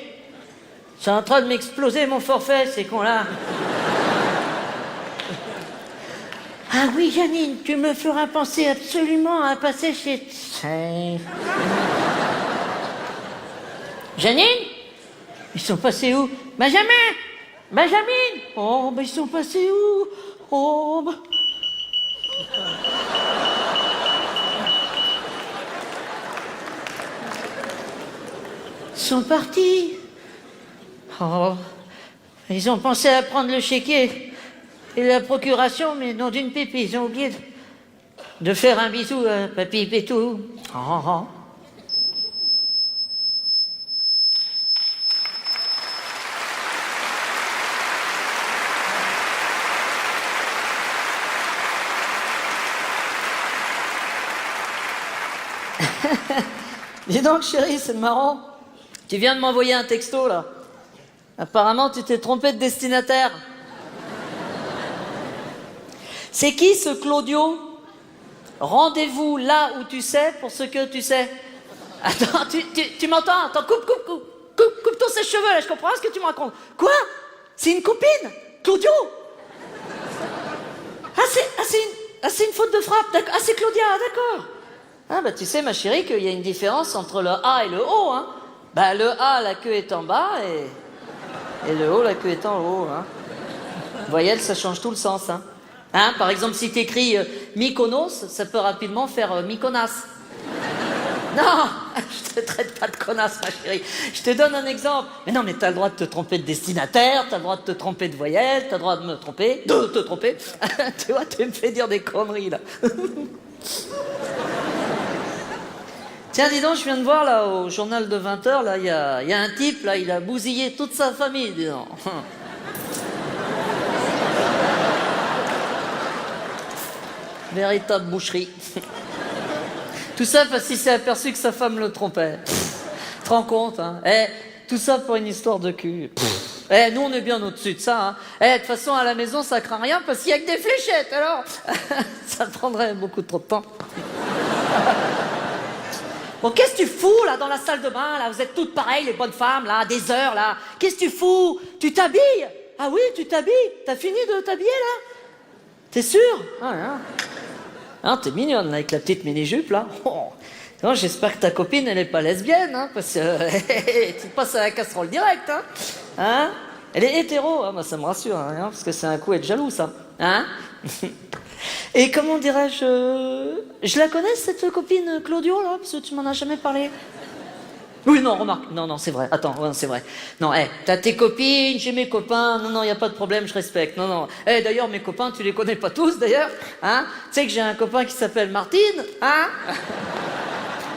C'est en train de m'exploser mon forfait, ces cons-là. Ah oui, Janine, tu me feras penser absolument à passer chez... Janine? Ils sont passés où? Benjamin! Oh, ben ils sont passés où? Oh, ben... Ils sont partis. Oh, ils ont pensé à prendre le chéquier et la procuration, mais non d'une pipe, ils ont oublié de faire un bisou à papy Pétou. Oh. Dis donc, chérie, c'est marrant. Tu viens de m'envoyer un texto, là. Apparemment, tu t'es trompé de destinataire. C'est qui, ce Claudio? Rendez-vous là où tu sais pour ce que tu sais. Attends, tu m'entends? Attends, coupe ton sèche-cheveux, là, je comprends pas ce que tu me racontes. Quoi? C'est une copine? Claudio? C'est une faute de frappe, d'accord. Ah, c'est Claudia, d'accord. Ah, bah, tu sais, ma chérie, qu'il y a une différence entre le A et le O, hein. Bah, le A, la queue est en bas, et le O, la queue est en haut, hein. Voyelle, ça change tout le sens, hein. Hein, par exemple, si t'écris Mykonos, ça peut rapidement faire Mykonas. Non, je te traite pas de connasse, ma chérie. Je te donne un exemple. Mais non, mais t'as le droit de te tromper de destinataire, t'as le droit de te tromper de voyelle, t'as le droit de te tromper. Tu vois, tu me fais dire des conneries, là. Tiens, dis donc, je viens de voir, là, au journal de 20h, là, il y a un type, là, il a bousillé toute sa famille, dis donc. Véritable boucherie. Tout ça parce qu'il s'est aperçu que sa femme le trompait. Tu te rends compte, hein? Tout ça pour une histoire de cul. Nous, on est bien au-dessus de ça, hein. De toute façon, à la maison, ça craint rien parce qu'il y a que des fléchettes, alors. Ça prendrait beaucoup trop de temps. Bon, qu'est-ce que tu fous, là, dans la salle de bain, là? Vous êtes toutes pareilles, les bonnes femmes, là, des heures, là. Qu'est-ce que tu fous? Tu t'habilles? Ah oui, tu t'habilles? T'as fini de t'habiller, là? T'es sûr? Ah, hein. Hein, t'es mignonne, là, avec la petite mini-jupe, là. Oh. Non, j'espère que ta copine, elle est pas lesbienne, hein, parce que tu passes à la casserole direct, hein. Hein? Elle est hétéro, hein, bah, ça me rassure, hein, parce que c'est un coup être jaloux, ça. Hein? Et comment dirais-je... Je la connais, cette copine Claudio, là, parce que tu m'en as jamais parlé. Oui, non, remarque, non, c'est vrai, attends, ouais, c'est vrai. Non, t'as tes copines, j'ai mes copains, non, y a pas de problème, je respecte, non. D'ailleurs, mes copains, tu les connais pas tous, d'ailleurs, hein? Tu sais que j'ai un copain qui s'appelle Martine, hein?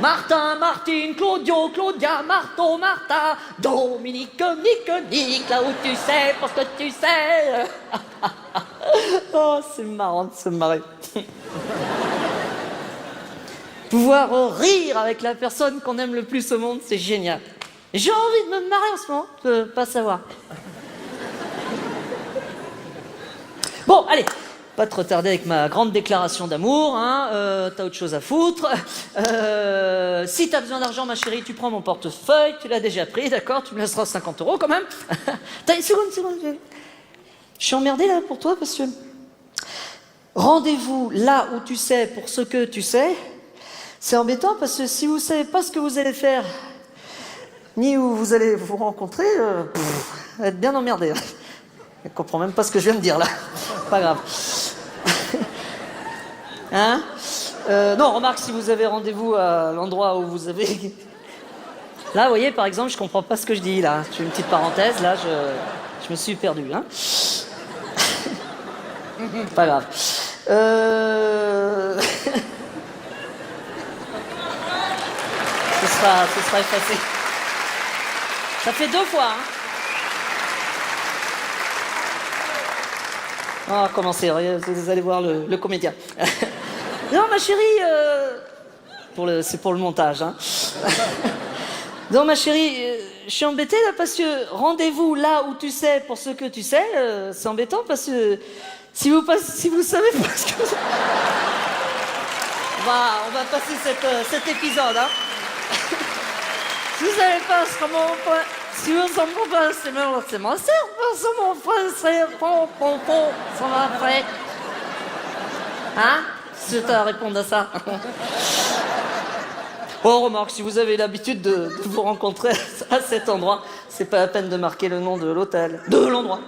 Martin, Martine, Claudio, Claudia, Marteau, Martha, Dominique, Nick, là où tu sais, parce que tu sais. Oh, c'est marrant de se marrer. Pouvoir rire avec la personne qu'on aime le plus au monde, c'est génial. J'ai envie de me marrer en ce moment, je peux pas savoir. Bon, allez, pas trop tarder avec ma grande déclaration d'amour, hein, t'as autre chose à foutre. Si t'as besoin d'argent, ma chérie, tu prends mon portefeuille, tu l'as déjà pris, d'accord, tu me laisseras 50 € quand même. T'as une seconde. Je suis emmerdée là pour toi parce que... Rendez-vous là où tu sais pour ce que tu sais. C'est embêtant parce que si vous savez pas ce que vous allez faire, ni où vous allez vous rencontrer, vous êtes bien emmerdé. Je comprends même pas ce que je viens de dire là. Pas grave. Hein? Non, remarque, si vous avez rendez-vous à l'endroit où vous avez... Là, vous voyez, par exemple, je comprends pas ce que je dis là. Je fais une petite parenthèse, là, je me suis perdu. Hein? Pas grave. Ce sera effacé. Ça fait 2 fois, hein. On va recommencer, vous allez voir le comédien. Non, ma chérie, c'est pour le montage, hein. Non, ma chérie, je suis embêtée là parce que rendez-vous là où tu sais pour ce que tu sais, c'est embêtant parce que si vous savez pas ce que... On va passer cet épisode, hein. Si vous savez pas comment on peut... Si vous en pouvez pas, c'est mon cerveau, mon frère, c'est bon, ça va après. Hein? Si tu as à répondre à ça. Bon, remarque, si vous avez l'habitude de vous rencontrer à cet endroit, c'est pas la peine de marquer le nom de l'hôtel, de l'endroit.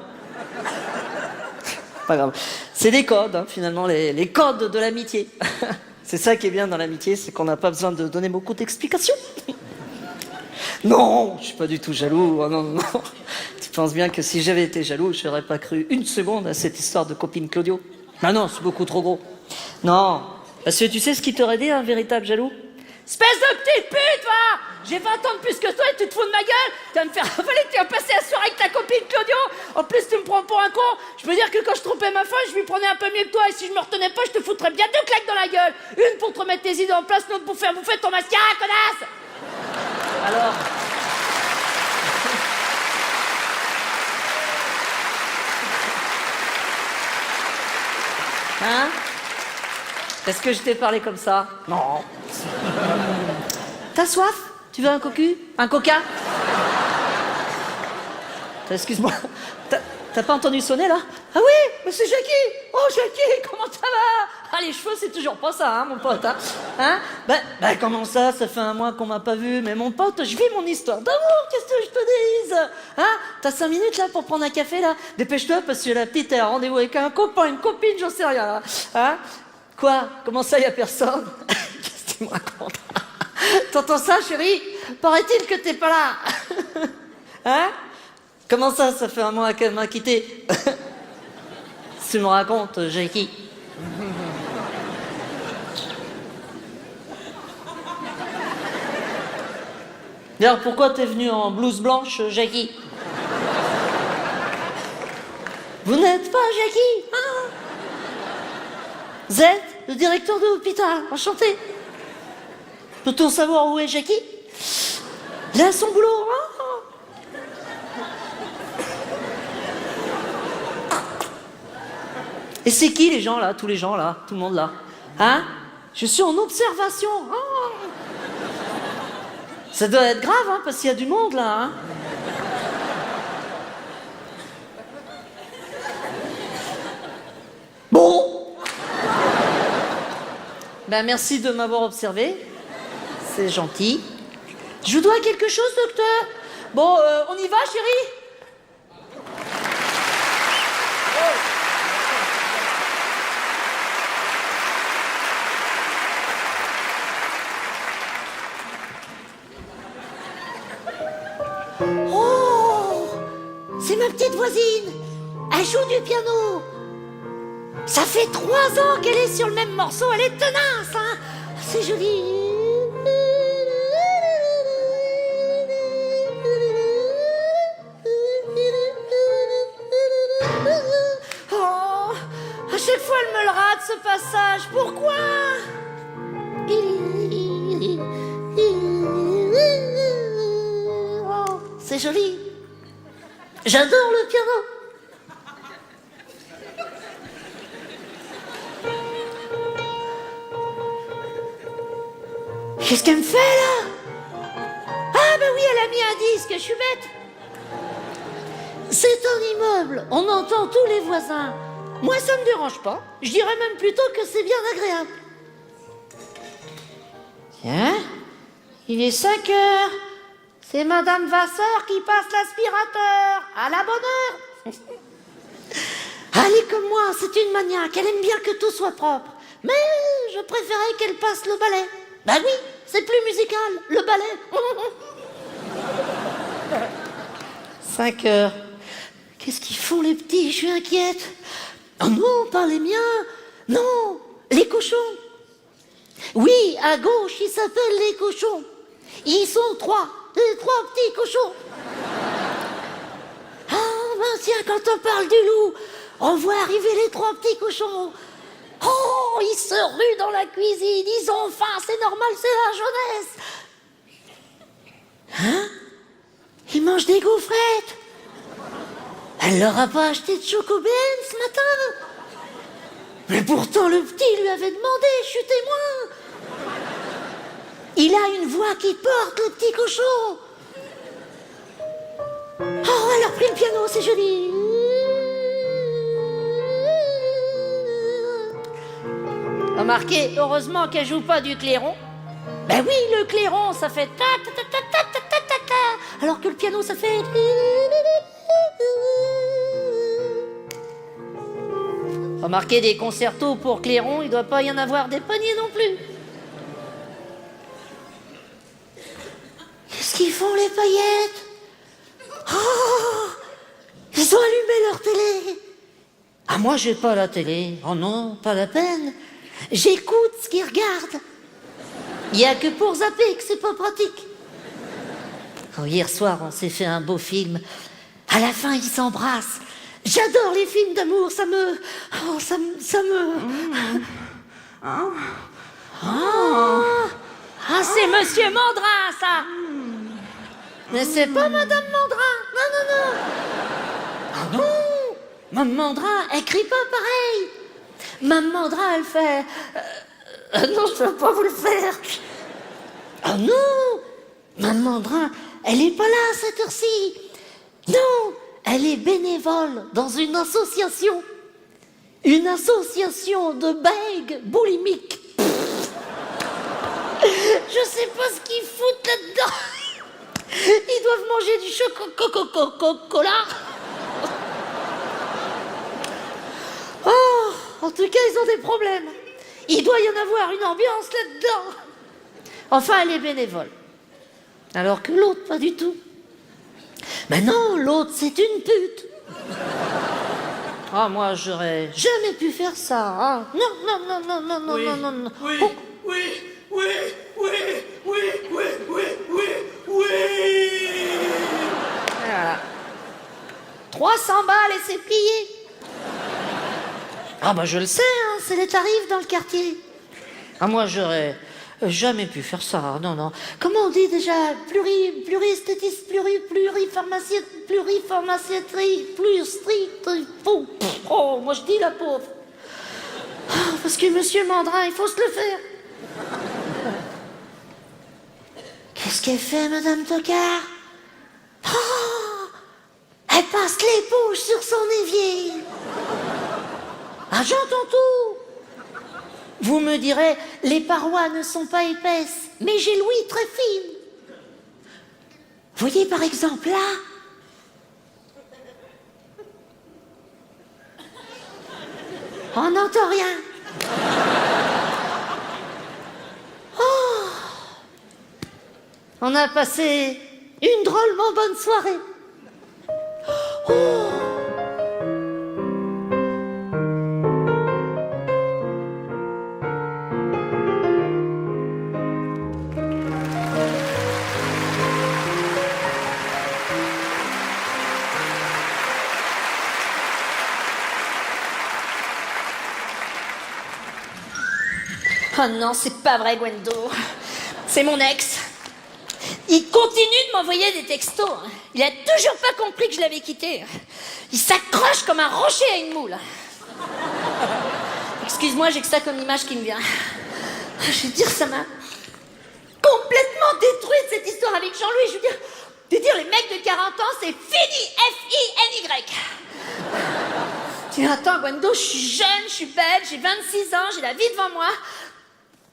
Pas grave. C'est les codes, hein, finalement, les codes de l'amitié. C'est ça qui est bien dans l'amitié, c'est qu'on n'a pas besoin de donner beaucoup d'explications. Non, je suis pas du tout jaloux. Oh, non. Tu penses bien que si j'avais été jaloux, je n'aurais pas cru une seconde à cette histoire de copine Claudio. Non, c'est beaucoup trop gros. Non, parce que tu sais ce qui t'aurait dit un véritable jaloux? Espèce de petite pute, va! J'ai 20 ans de plus que toi et tu te fous de ma gueule. Tu vas me faire avaler, tu vas passer la soirée avec ta copine Claudio. En plus, tu me prends pour un con. Je peux dire que quand je trompais ma femme, je lui prenais un peu mieux que toi. Et si je me retenais pas, je te foutrais bien 2 claques dans la gueule. Une pour te remettre tes idées en place, l'autre pour faire bouffer ton mascara, connasse! Alors... Hein? Est-ce que je t'ai parlé comme ça? Non. T'as soif? Tu veux un cocu? Un coca? Excuse-moi. T'as pas entendu sonner là? Ah oui, mais c'est Jackie! Oh Jackie, comment ça va? Ah les cheveux c'est toujours pas ça, hein, mon pote, hein? Ben comment ça? Ça fait 1 mois qu'on m'a pas vu, mais mon pote, je vis mon histoire d'amour, qu'est-ce que je te dise? Hein? T'as 5 minutes là pour prendre un café là? Dépêche-toi parce que la petite a rendez-vous avec un copain, une copine, j'en sais rien là. Hein? Quoi? Comment ça y a personne? Qu'est-ce que tu me racontes? T'entends ça chérie? Paraît-il que t'es pas là? Hein? Comment ça fait 1 mois qu'elle m'a quitté? Tu me racontes, Jackie. D'ailleurs, pourquoi t'es venu en blouse blanche, Jackie? Vous n'êtes pas Jackie, hein? Vous êtes le directeur de l'hôpital, enchanté. Peut-on savoir où est Jackie? Il a son boulot, hein? Et c'est qui les gens là, tous les gens là, tout le monde là? Hein? Je suis en observation. Oh. Ça doit être grave, hein, parce qu'il y a du monde là. Hein? Bon. Ben merci de m'avoir observé. C'est gentil. Je vous dois quelque chose, docteur? Bon, on y va, chérie? Oh, c'est ma petite voisine. Elle joue du piano. Ça fait 3 ans qu'elle est sur le même morceau. Elle est tenace, hein. C'est joli. Oh, à chaque fois elle me le rate ce passage. Pourquoi? Oh, c'est joli. J'adore le piano. Qu'est-ce qu'elle me fait là? Ah ben oui, elle a mis un disque, je suis bête. C'est un immeuble, on entend tous les voisins. Moi ça me dérange pas, je dirais même plutôt que c'est bien agréable. Tiens, il est 5 heures. C'est Madame Vasseur qui passe l'aspirateur. À la bonne heure. Elle est comme moi, c'est une maniaque, elle aime bien que tout soit propre. Mais je préférais qu'elle passe le balai. Ben oui, c'est plus musical, le balai. 5 heures. Qu'est-ce qu'ils font les petits? Je suis inquiète. Oh non, pas les miens. Non, les cochons. Oui, à gauche, ils s'appellent les cochons. Ils sont 3, les 3 petits cochons. Ah, ben tiens, quand on parle du loup, on voit arriver les 3 petits cochons. Oh, ils se ruent dans la cuisine, ils ont faim, c'est normal, c'est la jeunesse. Hein? Ils mangent des gaufrettes. Elle leur a pas acheté de chocobène ce matin? Mais pourtant le petit lui avait demandé, je suis témoin. Il a une voix qui porte, le petit cochon. Oh, elle a repris le piano, c'est joli. Remarquez, heureusement qu'elle joue pas du clairon. Ben oui, le clairon, ça fait ta ta ta ta ta ta ta ta ta, alors que le piano, ça fait... Remarquez, des concertos pour clairon, il doit pas y en avoir des paniers non plus. Qu'est-ce qu'ils font, les paillettes? Oh, ils ont allumé leur télé. Ah, moi, j'ai pas la télé. Oh non, pas la peine. J'écoute ce qu'ils regardent. Il n'y a que pour zapper que c'est pas pratique. Oh, hier soir, on s'est fait un beau film. À la fin, ils s'embrassent. J'adore les films d'amour, ça me... Oh, ça me... Ah, c'est Monsieur Mandrin, ça. Mais c'est pas Madame Mandrin. Non, non, non. Ah non. Mme Mandrin, elle crie pas pareil. Mme Mandrin, elle fait... non, je peux pas vous le faire. Oh non. Mme Mandrin, elle est pas là à cette heure-ci. Non, elle est bénévole dans une association. Une association de bègues boulimiques. Je sais pas ce qu'ils foutent là-dedans. Ils doivent manger du chocolat. Oh, en tout cas, ils ont des problèmes. Il doit y en avoir une ambiance là-dedans. Enfin, elle est bénévole. Alors que l'autre, pas du tout. Mais non, l'autre, c'est une pute. Ah, moi, j'aurais jamais pu faire ça. Hein. Non, non, non, non, non, non, Oui, non, non, non. oui, Oh. oui, oui, oui, oui, oui, oui, oui, oui. Voilà. 300 balles et c'est plié. Ah bah je le sais, hein, c'est les tarifs dans le quartier. Ah moi j'aurais jamais pu faire ça, non, non. Comment on dit déjà pluriesthétiste, pluripharmaciatrie, plus strict, oh, moi je dis la pauvre. Oh, parce que Monsieur Mandrin, il faut se le faire. Qu'est-ce qu'elle fait, Madame Tocard? Oh, elle passe l'éponge sur son évier. Ah, j'entends tout. Vous me direz, les parois ne sont pas épaisses, mais j'ai l'ouïe très fine. Voyez par exemple là. On n'entend rien. Oh. On a passé une drôlement bonne soirée. Oh. Oh non, c'est pas vrai, Gwendo. C'est mon ex. Il continue de m'envoyer des textos. Il a toujours pas compris que je l'avais quitté. Il s'accroche comme un rocher à une moule. Excuse-moi, j'ai que ça comme image qui me vient. Je veux dire, ça m'a complètement détruite cette histoire avec Jean-Louis. Je veux dire, les mecs de 40 ans, c'est fini. F-I-N-Y. Tiens, attends, Gwendo, je suis jeune, je suis belle, j'ai 26 ans, j'ai la vie devant moi.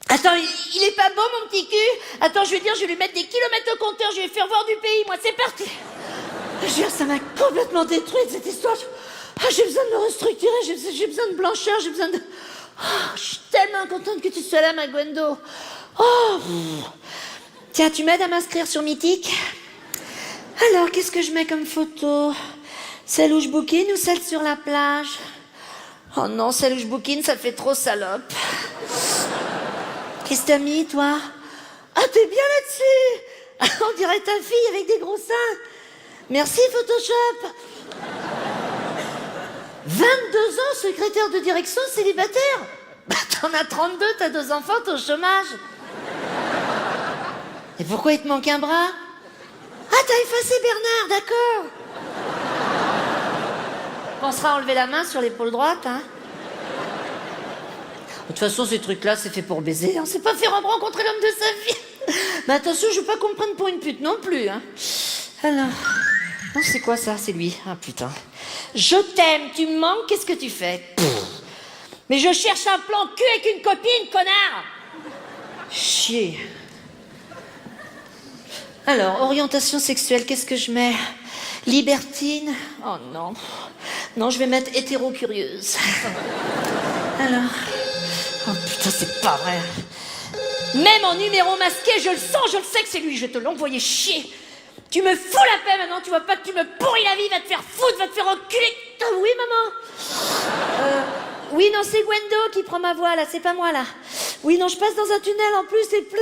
Attends, il est pas beau, mon petit cul? Attends, je vais lui mettre des kilomètres au compteur, je vais faire voir du pays, moi, c'est parti. Je veux dire, ça m'a complètement détruite, cette histoire. Ah, j'ai besoin de me restructurer, j'ai besoin de blancheur, j'ai besoin de... Oh, je suis tellement contente que tu sois là, ma Gwendo. Oh. Tiens, tu m'aides à m'inscrire sur Mythique? Alors, qu'est-ce que je mets comme photo? Celle où je bouquine ou celle sur la plage? Oh non, celle où je bouquine, ça fait trop salope. Qu'est-ce que t'as mis, toi? Ah, t'es bien là-dessus. On dirait ta fille avec des gros seins. Merci, Photoshop. 22 ans, secrétaire de direction, célibataire. Bah, t'en as 32, t'as 2 enfants, t'es au chômage. Et pourquoi il te manque un bras? Ah, t'as effacé Bernard, d'accord. Pensera à enlever la main sur l'épaule droite, hein. De toute façon, ces trucs-là, c'est fait pour baiser. On sait pas faire rencontrer l'homme de sa vie. Mais attention, je veux pas qu'on me prenne pour une pute non plus, hein. Alors... Non, c'est quoi ça? C'est lui. Ah, putain. Je t'aime, tu me manques, qu'est-ce que tu fais? Mais je cherche un plan cul avec une copine, connard. Chier. Alors, orientation sexuelle, qu'est-ce que je mets? Libertine? Oh non. Non, je vais mettre hétéro-curieuse. Alors... Oh putain, c'est pas vrai. Même en numéro masqué, je le sens, je le sais que c'est lui, je vais te l'envoyer chier. Tu me fous la paix maintenant, tu vois pas que tu me pourris la vie, va te faire foutre, va te faire enculer. Oh, oui, maman. Oui, non, c'est Gwendo qui prend ma voix, là, c'est pas moi, là. Oui, non, je passe dans un tunnel en plus, et plus...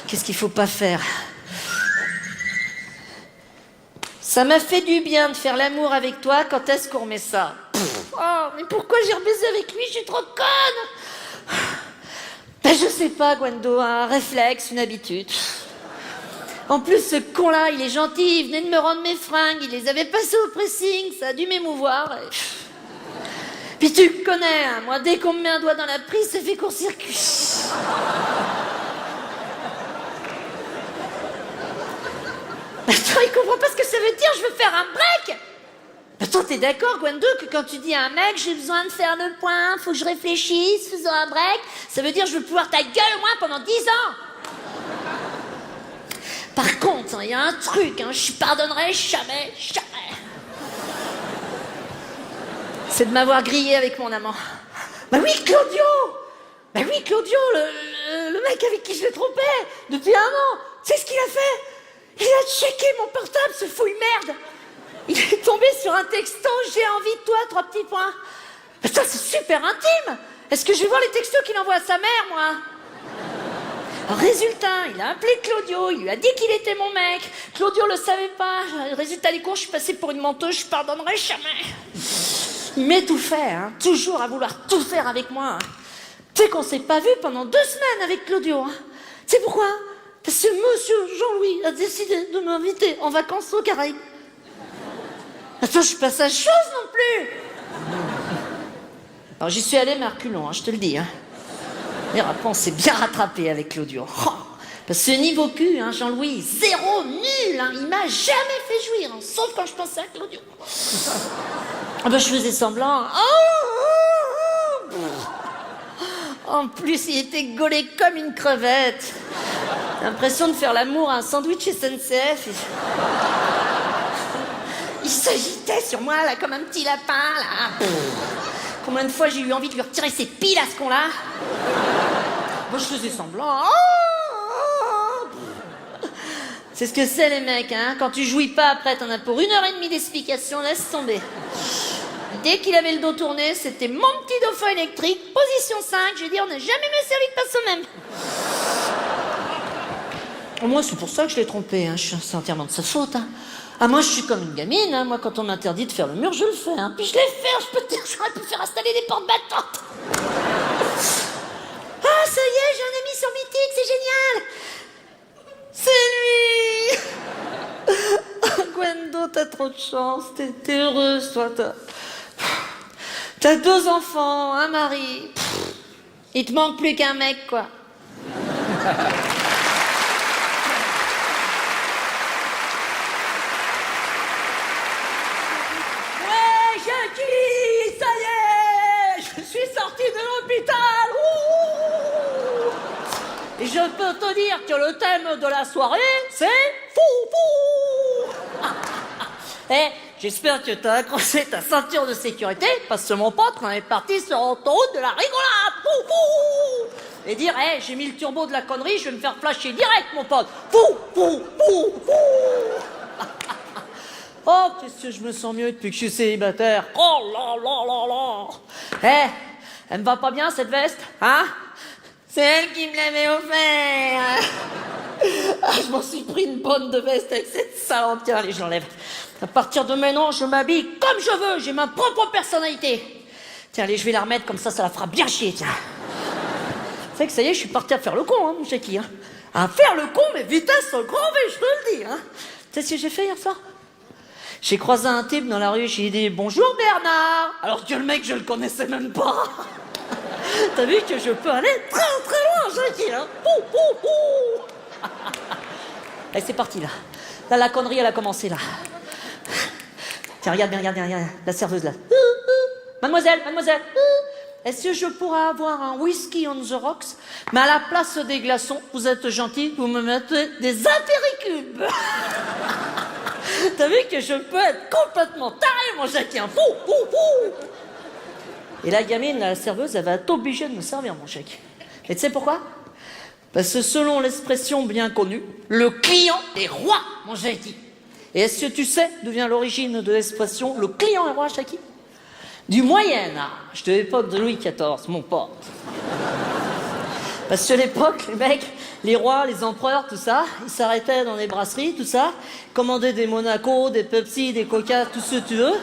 Qu'est-ce qu'il faut pas faire? Ça m'a fait du bien de faire l'amour avec toi, quand est-ce qu'on remet ça? Oh, mais pourquoi j'ai rebaisé avec lui? Je suis trop conne. Ben, je sais pas, Gwendo, un réflexe, une habitude. En plus, ce con-là, il est gentil, il venait de me rendre mes fringues, il les avait passées au pressing, ça a dû m'émouvoir. Et... Puis tu me connais, hein, moi, dès qu'on me met un doigt dans la prise, ça fait court-circuit. Attends, il comprend pas ce que ça veut dire, je veux faire un break. Attends, t'es d'accord, Gwendo, que quand tu dis à un mec, j'ai besoin de faire le point, faut que je réfléchisse, faisons un break, ça veut dire je veux pouvoir ta gueule au moins pendant 10 ans. Par contre, il y a un truc, je pardonnerai jamais, jamais. C'est de m'avoir grillé avec mon amant. Bah oui, Claudio. Bah oui, Claudio, le mec avec qui je l'ai trompé depuis 1 an. Tu sais ce qu'il a fait? Il a checké mon portable, ce fouille merde. Il est tombé sur un texto, j'ai envie de toi, 3 petits points. Mais ça, c'est super intime. Est-ce que je vais voir les textos qu'il envoie à sa mère, moi? Résultat, il a appelé Claudio, il lui a dit qu'il était mon mec. Claudio le savait pas. Résultat des cours, je suis passée pour une menteuse, je pardonnerai jamais. Il m'est tout fait, toujours à vouloir tout faire avec moi. Tu sais qu'on s'est pas vu pendant 2 semaines avec Claudio. Tu sais pourquoi? Parce que monsieur Jean-Louis a décidé de m'inviter en vacances aux Caraïbes. Attends, je suis pas sa chose non plus. Alors j'y suis allée, mais à reculons, je te le dis. Et après, on s'est bien rattrapé avec Claudio. Oh, parce que niveau cul, Jean-Louis, 0, nul. Il m'a jamais fait jouir, sauf quand je pensais à Claudio. Ah ben, je faisais semblant. En plus, il était gaulé comme une crevette. L'impression de faire l'amour à un sandwich SNCF. Il s'agitait sur moi, là, comme un petit lapin, là. Combien de fois j'ai eu envie de lui retirer ses piles à ce con-là? Moi, je faisais semblant. C'est ce que c'est, les mecs, Quand tu jouis pas après, t'en as pour 1h30 d'explication, laisse tomber. Dès qu'il avait le dos tourné, c'était mon petit dauphin électrique, position 5. J'ai dit, on n'a jamais mieux servi que pas soi-même. Au moins, c'est pour ça que je l'ai trompé, c'est entièrement de sa faute, moi, je suis comme une gamine, moi, quand on m'interdit de faire le mur, je le fais, Puis je l'ai fait, je peux te dire, j'aurais pu faire installer des portes battantes. Ah, ça y est, j'ai un ami sur Mythique, c'est génial. C'est lui. Gwendo, t'as trop de chance, t'es heureuse, toi, t'as 2 enfants, un mari. Il te manque plus qu'un mec, quoi. Ça y est, je suis sortie de l'hôpital. Et je peux te dire que le thème de la soirée, c'est fou. J'espère que t'as accroché ta ceinture de sécurité, parce que mon pote, on est parti sur l'autoroute de la rigolade. Et dire, j'ai mis le turbo de la connerie, je vais me faire flasher direct, mon pote. Oh, qu'est-ce que je me sens mieux depuis que je suis célibataire. Oh là là là là. Elle me va pas bien, cette veste, C'est elle qui me l'avait offert. Je m'en suis pris une bonne de veste avec cette salope. Tiens, allez, je l'enlève. À partir de maintenant, je m'habille comme je veux. J'ai ma propre personnalité. Tiens, allez, je vais la remettre, comme ça la fera bien chier, tiens. Vous savez que ça y est, je suis parti à faire le con, mon Jackie. À faire le con, mais vitesse au grand V, je te le dis. Tu sais ce que j'ai fait hier soir? J'ai croisé un type dans la rue, j'ai dit « Bonjour Bernard !» Alors que le mec, je le connaissais même pas. T'as vu que je peux aller très très loin, Jackie, Allez, c'est parti, là. Là, la connerie, elle a commencé, là. Tiens, regarde bien, la serveuse, là. Mademoiselle, est-ce que je pourrais avoir un whisky on the rocks? Mais à la place des glaçons, vous êtes gentil, vous me mettez des apéricubes. T'as vu que je peux être complètement taré, mon Jackie, Et la gamine, la serveuse, elle va être obligée de me servir, mon Jackie. Et tu sais pourquoi? Parce que selon l'expression bien connue, le client est roi, mon Jackie. Et est-ce que tu sais d'où vient l'origine de l'expression « le client est roi », Jackie? du Moyen Âge, de l'époque de Louis XIV, mon pote. Parce que à l'époque, les mecs, les rois, les empereurs, tout ça, ils s'arrêtaient dans les brasseries, tout ça, commandaient des Monaco, des Pepsi, des Coca, tout ce que tu veux.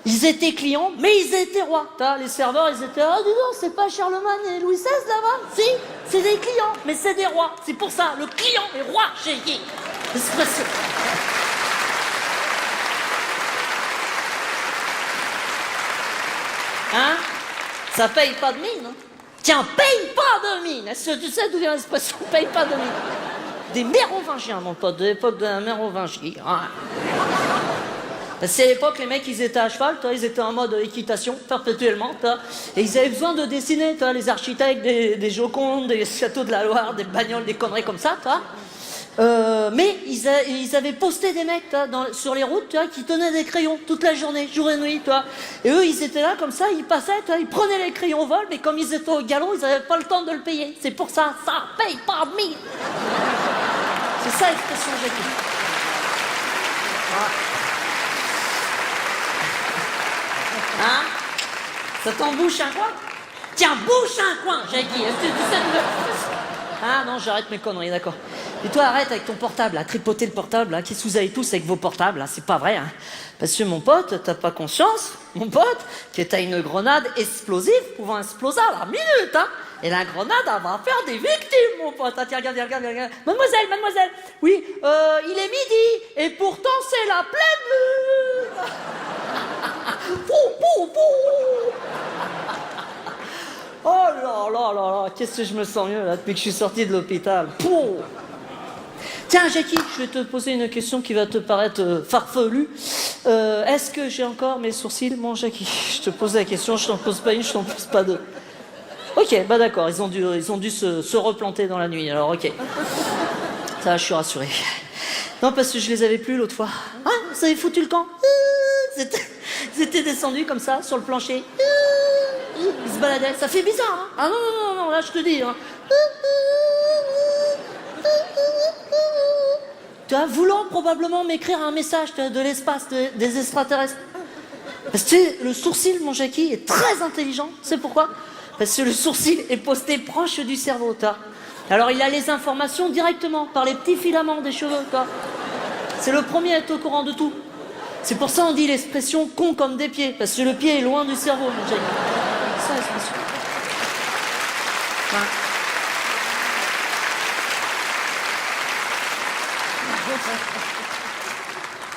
Ils étaient clients, mais ils étaient rois. Les serveurs, ils étaient, dis donc, c'est pas Charlemagne et Louis XVI là-bas? Si, c'est des clients, mais c'est des rois. C'est pour ça, le client est roi chez qui? C'est précieux. Hein? Ça paye pas de mine, hein? Tiens, paye pas de mine! Est-ce que tu sais d'où vient l'expression paye pas de mine? Des mérovingiens, mon pote, de l'époque de la mérovingie. Hein. C'est à l'époque, les mecs, ils étaient à cheval, ils étaient en mode équitation, perpétuellement, et ils avaient besoin de dessiner, les architectes, des Jocondes, des châteaux de la Loire, des bagnoles, des conneries comme ça, mais ils avaient posté des mecs sur les routes qui tenaient des crayons toute la journée, jour et nuit. Et eux, ils étaient là comme ça, ils passaient, ils prenaient les crayons au vol, mais comme ils étaient au galop, ils n'avaient pas le temps de le payer. C'est pour ça, ça paye pas de mine. C'est ça l'expression Jackie. Hein? Ça t'embouche un coin? Tiens, bouche un coin, Jackie. Est-ce que tu sais de... Ah non, j'arrête mes conneries, d'accord. Et toi, arrête avec ton portable, à tripoter le portable, là. Qu'est-ce que vous avez tous avec vos portables, là? C'est pas vrai, hein. Parce que mon pote, t'as pas conscience, mon pote, que t'as une grenade explosive pouvant exploser à la minute, hein. Et la grenade, elle va faire des victimes, mon pote. Ah, tiens, regarde. Mademoiselle, oui, il est midi, et pourtant c'est la pleine lune. Pou. Oh là, qu'est-ce que je me sens mieux là depuis que je suis sorti de l'hôpital. Pouh. Tiens, Jackie, je vais te poser une question qui va te paraître farfelue. Est-ce que j'ai encore mes sourcils, mon Jackie? Je te pose la question, je t'en pose pas une, je t'en pose pas deux. Ok, bah d'accord, ils ont dû se replanter dans la nuit, alors ok. Ça, je suis rassuré. Non, parce que je les avais plus l'autre fois. Ah, vous avez foutu le camp? Ils étaient descendus comme ça, sur le plancher. Ils se baladaient, ça fait bizarre, hein? Ah non, là je te dis, hein. Tu vois, voulant probablement m'écrire un message de l'espace, des extraterrestres. Parce que le sourcil, mon Jackie, est très intelligent. Tu sais pourquoi? Parce que le sourcil est posté proche du cerveau, toi. Alors il a les informations directement, par les petits filaments des cheveux, toi. C'est le premier à être au courant de tout. C'est pour ça on dit l'expression con comme des pieds, parce que le pied est loin du cerveau, mon Jackie. C'est ça l'expression. Ouais.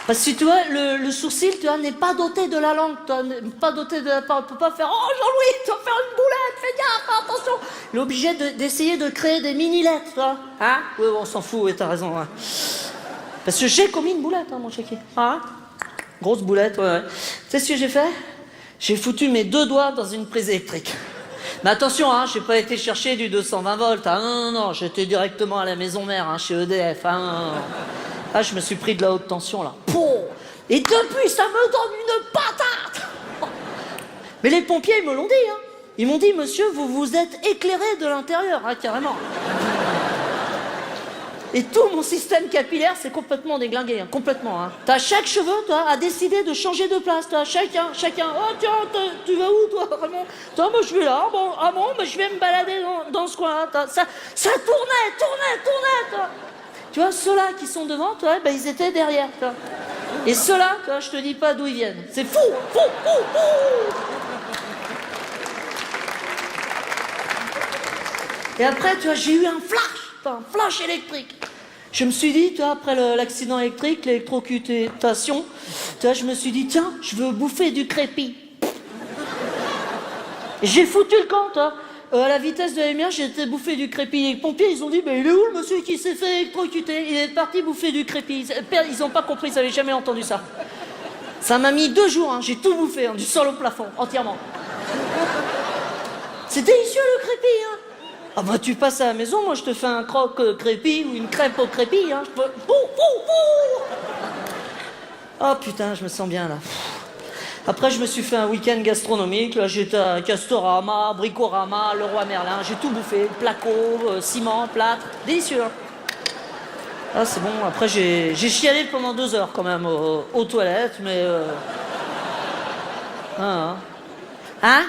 Parce que tu vois, le sourcil, tu vois, n'est pas doté de la langue, tu vois, n'est pas doté de la parole. Tu peux pas faire « Oh Jean-Louis, tu vas faire une boulette, fais gaffe, attention !» Il est obligé d'essayer de créer des mini-lettres, tu vois. Hein? Oui, on s'en fout, oui, t'as raison. Ouais. Parce que j'ai commis une boulette, hein, mon chéquier. Ah, grosse boulette, ouais. Tu sais ce que j'ai fait? J'ai foutu mes 2 doigts dans une prise électrique. Mais attention, hein, j'ai pas été chercher du 220 volts. Hein, non, j'étais directement à la maison mère, hein, chez EDF. Hein, non. Ah, je me suis pris de la haute tension, là. Pouh. Et depuis, ça me donne une patate. Mais les pompiers, ils me l'ont dit, hein. Ils m'ont dit, monsieur, vous vous êtes éclairé de l'intérieur, hein, carrément. Et tout mon système capillaire s'est complètement déglingué, hein, complètement. Hein. Chaque cheveu, toi, a décidé de changer de place, toi. Chacun. Oh, tiens, tu vas où, toi, vraiment? Toi, moi, je vais là. Bon, ah bon, mais je vais me balader dans ce coin-là. Ça tournait, toi. Tu vois, ceux-là qui sont devant, toi, ben, ils étaient derrière, toi. Et ceux-là, toi, je te dis pas d'où ils viennent. C'est fou. Et après, tu vois, j'ai eu un flash électrique. Je me suis dit, tu vois, après l'accident électrique, l'électrocutation, tu vois, je me suis dit, tiens, je veux bouffer du crépi. Et j'ai foutu le camp, toi. À la vitesse de la lumière, j'ai été bouffer du crépi. Les pompiers, ils ont dit, il est où le monsieur qui s'est fait électrocuter? Il est parti bouffer du crépi. Ils n'ont pas compris, ils n'avaient jamais entendu ça. Ça m'a mis 2 jours, hein. J'ai tout bouffé, hein, du sol au plafond, entièrement. C'est délicieux le crépi, hein. Ah bah tu passes à la maison, moi je te fais un croque crépi ou une crêpe au crépi, hein. Oh putain, je me sens bien là. Après je me suis fait un week-end gastronomique, là j'étais à Castorama, Bricorama, Leroy Merlin, j'ai tout bouffé, placo, ciment, plâtre, délicieux. Hein. Ah c'est bon, après j'ai chialé pendant 2 heures quand même aux toilettes, mais... Hein? Hein?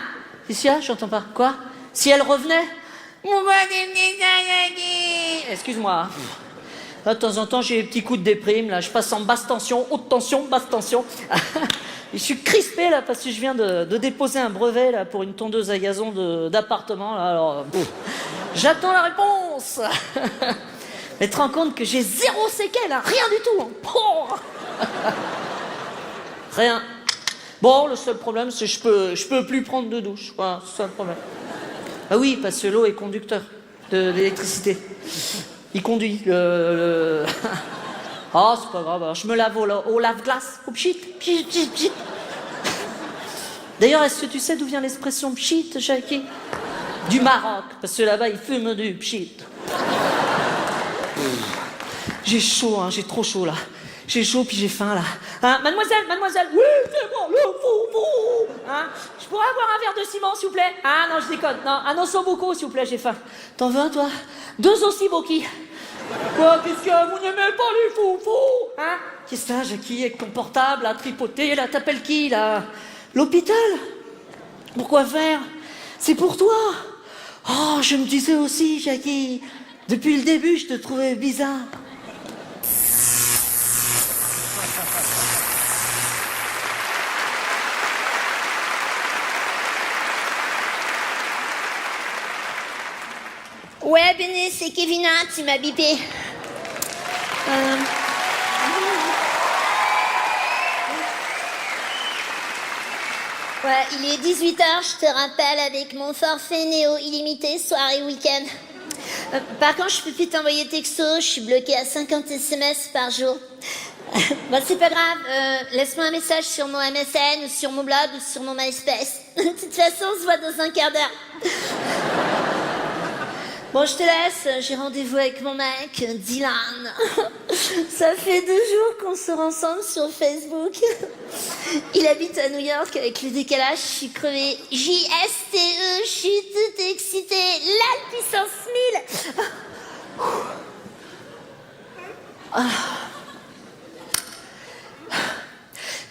Qu'est-ce qu'il y a? J'entends pas. Quoi? Si elle revenait? Excuse-moi. Là, de temps en temps, j'ai des petits coups de déprime. Là, je passe en basse tension, haute tension, basse tension. Je suis crispé là parce que je viens de déposer un brevet là pour une tondeuse à gazon d'appartement. Là, alors, j'attends la réponse. Mais tu te rends compte que j'ai zéro séquelle, hein, rien du tout. Hein. Rien. Bon, le seul problème, c'est que je peux plus prendre de douche. Voilà, c'est ça le problème. Ah oui, parce que l'eau est conducteur de l'électricité. Il conduit Oh, c'est pas grave, alors je me lave au lave-glace, au pchit, pchit, pchit, pchit. D'ailleurs, est-ce que tu sais d'où vient l'expression pchit, Jackie? Du Maroc, parce que là-bas, ils fument du pchit. J'ai chaud, hein, j'ai trop chaud, là. J'ai chaud, puis j'ai faim, là. Hein, mademoiselle, oui, c'est moi, le foufou. Hein, je pourrais avoir un verre de ciment, s'il vous plaît? Ah, non, je déconne. Non, un ossobuco, s'il vous plaît, j'ai faim. T'en veux un, toi? 2 ossiboki. Quoi, qu'est-ce qu'il y a? Vous n'aimez pas les foufous? Hein? Qu'est-ce que t'as, Jackie, avec ton portable, à tripoter, là, t'appelles qui, là? L'hôpital? Pourquoi faire? C'est pour toi. Oh, je me disais aussi, Jackie, depuis le début, je te trouvais bizarre. Ouais, Béné, c'est Kevina, tu m'as bipé. Ouais, il est 18h, je te rappelle, avec mon forfait Néo illimité, soirée week-end. Par contre, je peux plus t'envoyer texto, je suis bloquée à 50 SMS par jour. Bon, c'est pas grave, laisse-moi un message sur mon MSN, ou sur mon blog, ou sur mon MySpace. De toute façon, on se voit dans un quart d'heure. Bon, je te laisse, j'ai rendez-vous avec mon mec, Dylan. Ça fait 2 jours qu'on sort ensemble sur Facebook. Il habite à New York, avec le décalage, je suis crevée. JSTE, je suis toute excitée. La puissance 1000.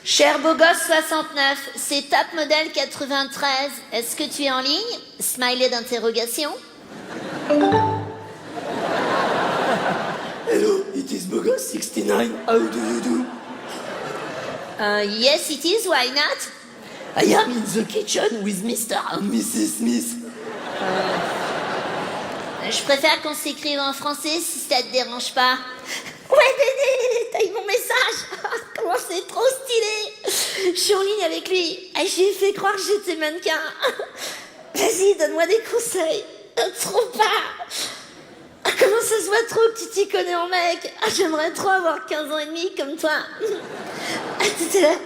Cher beau gosse 69, c'est Top Model 93. Est-ce que tu es en ligne? Smiley d'interrogation. Hello, it is Bogos 69. How do you do? Yes, it is. Why not? I am in the kitchen with Mr. and Mrs. Smith. Je préfère qu'on s'écrive en français si ça te dérange pas. Ouais, Dédé, t'as eu mon message. Comment c'est trop stylé. Je suis en ligne avec lui. J'ai fait croire que j'étais mannequin. Vas-y, donne-moi des conseils. Trop pas. Comment ça se voit trop que tu t'y connais en mec? J'aimerais trop avoir 15 ans et demi comme toi. Tout à l'heure.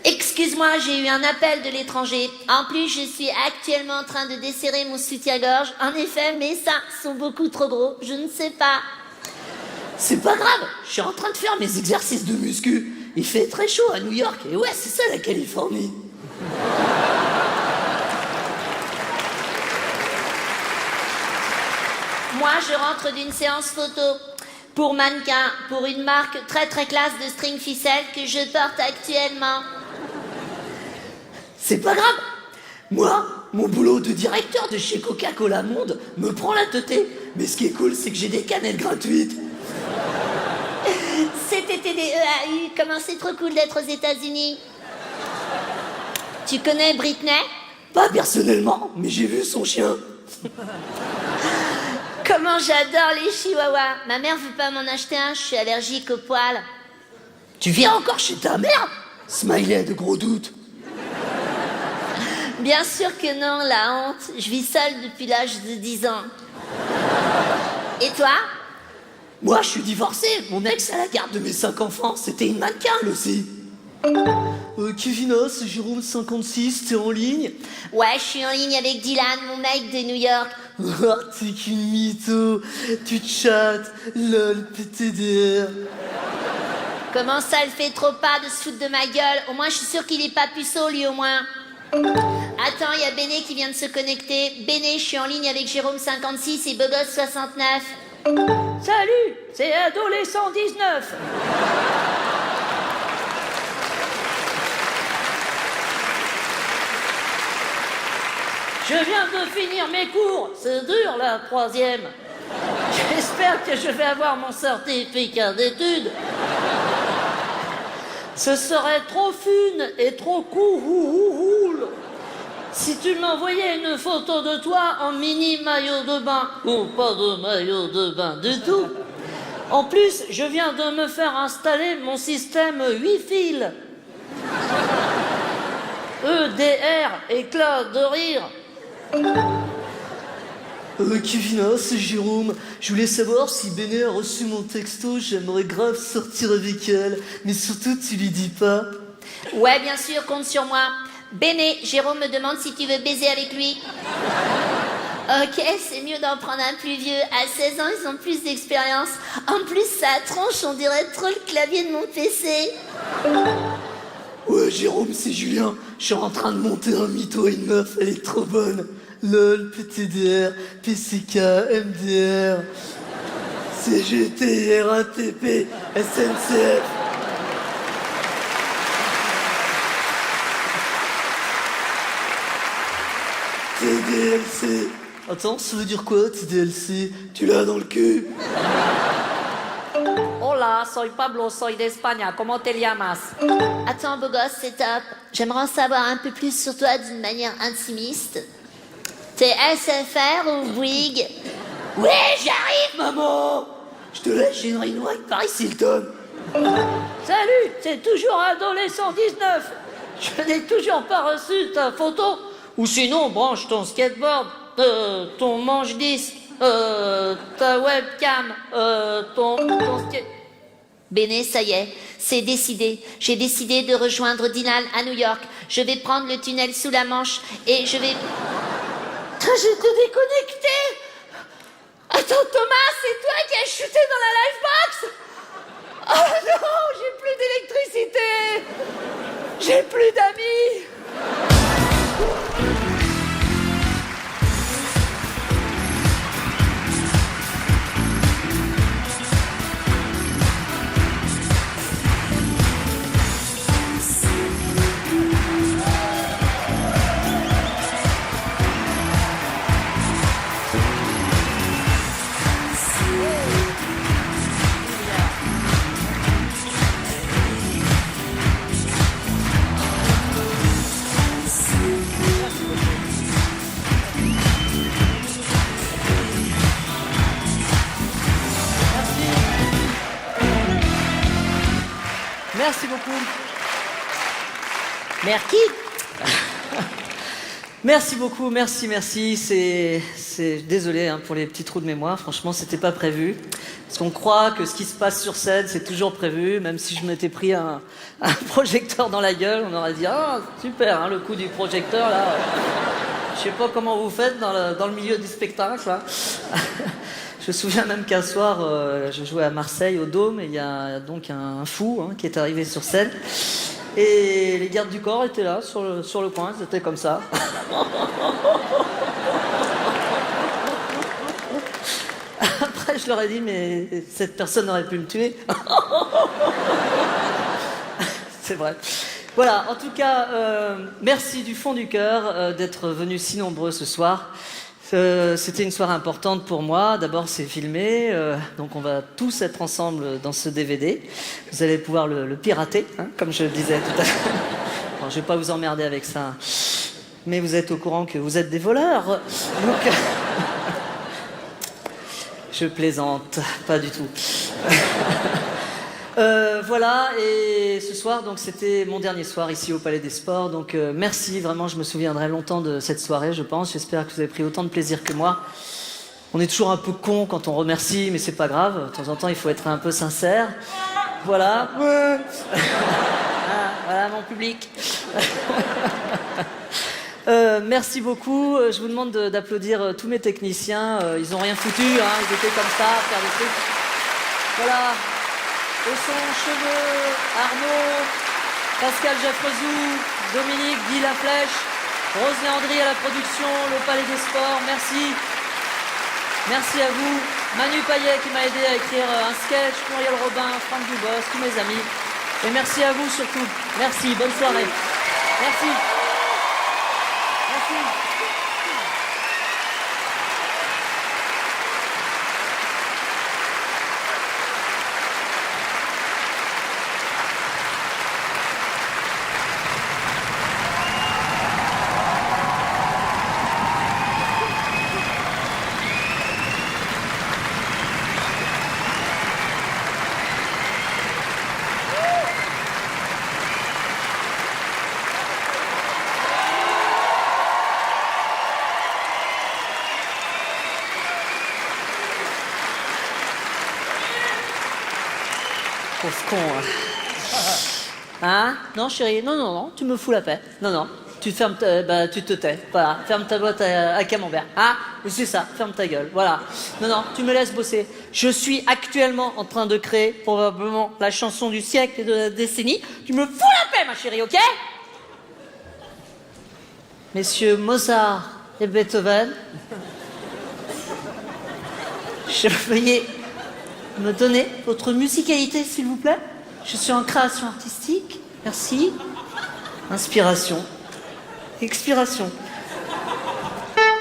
Excuse-moi, j'ai eu un appel de l'étranger. En plus, je suis actuellement en train de desserrer mon soutien-gorge. En effet, mes seins sont beaucoup trop gros. Je ne sais pas. C'est pas grave, je suis en train de faire mes exercices de muscu. Il fait très chaud à New York. Et ouais, c'est ça la Californie. Moi, je rentre d'une séance photo pour mannequin, pour une marque très très classe de string ficelle que je porte actuellement. C'est pas grave. Moi, mon boulot de directeur de chez Coca-Cola Monde me prend la teuté. Mais ce qui est cool, c'est que j'ai des canettes gratuites. CTTDEAU, comment c'est trop cool d'être aux États-Unis. Tu connais Britney? Pas personnellement, mais j'ai vu son chien. Comment j'adore les chihuahuas. Ma mère veut pas m'en acheter un, je suis allergique aux poils. Tu viens encore chez ta mère? Smiley de gros doute. Bien sûr que non, la honte. Je vis seule depuis l'âge de 10 ans. Et toi? Moi, je suis divorcé. Mon ex à la garde de mes 5 enfants, c'était une mannequin, elle aussi. Kevina, c'est Jérôme 56, t'es en ligne? Ouais, je suis en ligne avec Dylan, mon mec de New York. Oh, t'es qu'une mytho. Tu chattes, lol, PTDR. Comment ça, elle fait trop pas de se foutre de ma gueule? Au moins, je suis sûre qu'il est pas puceau, lui, au moins. Attends, il y a Béné qui vient de se connecter. Béné, je suis en ligne avec Jérôme 56 et Bogos 69. Salut, c'est Adolescent 19. Je viens de finir mes cours. C'est dur, la 3e. J'espère que je vais avoir mon certificat d'études. Ce serait trop fun et trop cool si tu m'envoyais une photo de toi en mini maillot de bain. Ou pas de maillot de bain du tout. En plus, je viens de me faire installer mon système 8 fils. EDR, éclat de rire. Kevin, c'est Jérôme. Je voulais savoir si Béné a reçu mon texto. J'aimerais grave sortir avec elle. Mais surtout, tu lui dis pas. Ouais, bien sûr, compte sur moi. Béné, Jérôme me demande si tu veux baiser avec lui. Ok, c'est mieux d'en prendre un plus vieux. À 16 ans, ils ont plus d'expérience. En plus, sa tronche, on dirait trop le clavier de mon PC. Ouais, Jérôme, c'est Julien. Je suis en train de monter un mytho à une meuf. Elle est trop bonne. LOL, PTDR, PCK, MDR, CGT, RATP, SNCF. TDLC. Attends, ça veut dire quoi, TDLC? Tu l'as dans le cul? Hola, soy Pablo, soy de España. ¿Cómo te llamas? Attends, beau gosse, c'est top. J'aimerais en savoir un peu plus sur toi d'une manière intimiste. T'es SFR ou Bouygues? Ouais, j'arrive, maman. Je te laisse, j'ai une réunion avec Paris Hilton. Salut, c'est toujours Adolescent 19. Je n'ai toujours pas reçu ta photo. Ou sinon, branche ton skateboard, ton manche 10, ta webcam, ton skate... Béné, ça y est, c'est décidé. J'ai décidé de rejoindre Dylan à New York. Je vais prendre le tunnel sous la Manche et je vais... J'étais déconnecté. Attends, Thomas, c'est toi qui as chuté dans la livebox? Oh non, j'ai plus d'électricité. J'ai plus d'amis. Merci beaucoup. Merci. Merci beaucoup, merci. C'est désolé hein, pour les petits trous de mémoire. Franchement, c'était pas prévu. Parce qu'on croit que ce qui se passe sur scène, c'est toujours prévu. Même si je m'étais pris un projecteur dans la gueule, on aurait dit ah super, hein, le coup du projecteur là. Je sais pas comment vous faites dans le milieu du spectacle. Là. Je me souviens même qu'un soir, je jouais à Marseille au Dôme et il y a donc un fou hein, qui est arrivé sur scène. Et les gardes du corps étaient là, sur le coin, c'était comme ça. Après, je leur ai dit, mais cette personne aurait pu me tuer. C'est vrai. Voilà, en tout cas, merci du fond du cœur d'être venus si nombreux ce soir. C'était une soirée importante pour moi. D'abord, c'est filmé, donc on va tous être ensemble dans ce DVD. Vous allez pouvoir le pirater, hein, comme je le disais tout à l'heure. Bon, je vais pas vous emmerder avec ça, mais vous êtes au courant que vous êtes des voleurs. Donc, je plaisante, pas du tout. Voilà, et ce soir, donc c'était mon dernier soir ici au Palais des Sports. Donc merci, vraiment, je me souviendrai longtemps de cette soirée, je pense. J'espère que vous avez pris autant de plaisir que moi. On est toujours un peu con quand on remercie, mais c'est pas grave. De temps en temps, il faut être un peu sincère. Voilà. Voilà mon public. Merci beaucoup. Je vous demande d'applaudir tous mes techniciens. Ils ont rien foutu, hein. Ils étaient comme ça, à faire des trucs. Voilà. Au son, Cheveux, Arnaud, Pascal Jaffrezou, Dominique Guy Laflèche, Rose Léandry à la production, le Palais des Sports, merci. Merci à vous. Manu Payet qui m'a aidé à écrire un sketch, Muriel Robin, Franck Dubos, tous mes amis. Et merci à vous surtout. Merci, bonne soirée. Merci. Merci. ce con, hein. Non, chérie, non, non, non, tu me fous la paix. Non, non, tu fermes tu te tais. Voilà, ferme ta boîte à camembert. Hein, c'est ça, ferme ta gueule, voilà. Non, non, tu me laisses bosser. Je suis actuellement en train de créer probablement la chanson du siècle et de la décennie. Tu me fous la paix, ma chérie, ok? Messieurs Mozart et Beethoven, je veuillez me donner votre musicalité, s'il vous plaît. Je suis en création artistique. Merci. Inspiration. Expiration.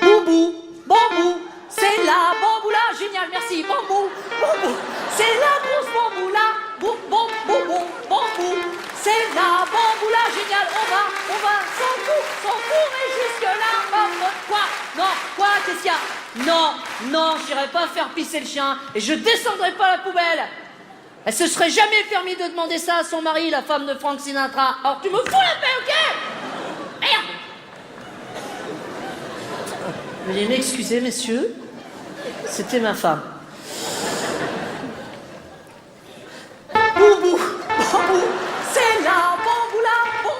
Boubou, bambou, c'est la bambou là. Génial, merci. Bambou, bambou, c'est la grosse bambou là. Boum, boum, boum, boum, bambou, c'est la bambou là. Génial, on va, sans courir jusque-là. Quoi? Non, quoi? Qu'est-ce qu'il y a? Non, non, j'irai pas faire pisser le chien et je descendrai pas la poubelle. Elle se serait jamais permis de demander ça à son mari, la femme de Frank Sinatra. Alors tu me fous la paix, ok? Merde! Veuillez m'excuser, messieurs. C'était ma femme. Boubou, bambou, c'est la bambou là. Bon,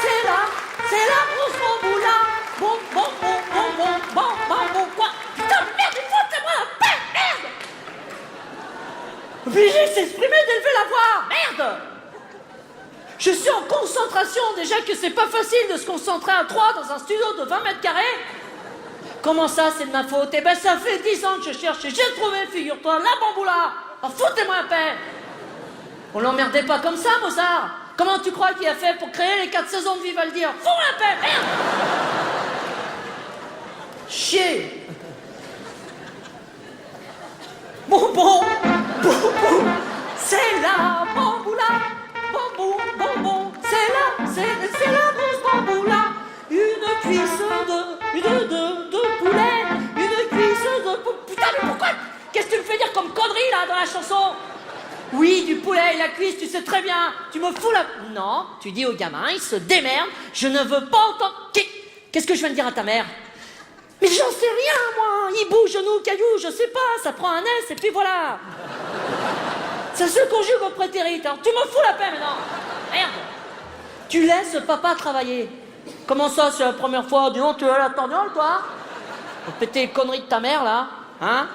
c'est la grosse bambou là. Bon, quoi? Putain, merde, il faut savoir la paix, merde! Obligé de s'exprimer, d'élever la voix, merde! Je suis en concentration, déjà que c'est pas facile de se concentrer à 3 dans un studio de 20 mètres carrés. Comment ça, c'est de ma faute? Eh ben, ça fait 10 ans que je cherche et j'ai trouvé, figure-toi, la bamboula. Alors foutez-moi la paix. On l'emmerdait pas comme ça, Mozart. Comment tu crois qu'il a fait pour créer les 4 saisons de Vivaldi? Alors fous la paix, merde! Chier. Bon, c'est la bamboula. Bon, c'est la grosse bamboula. Une cuisse de poulet, une cuisse de... Putain, mais pourquoi? Qu'est-ce que tu me fais dire comme connerie, là, dans la chanson? Oui, du poulet et la cuisse, tu sais très bien. Tu me fous la... Non, tu dis au gamin, il se démerde. Je ne veux pas entendre... Qu'est-ce que je viens de dire à ta mère? Mais j'en sais rien, moi. Hibou, genou, caillou, je sais pas. Ça prend un S et puis voilà. Ça se conjugue au prétérit. Alors tu me fous la paix maintenant. Merde. Tu laisses papa travailler. Comment ça, c'est la première fois? Dis donc, tu as la tendance, toi? Pour péter les conneries de ta mère, là. Hein?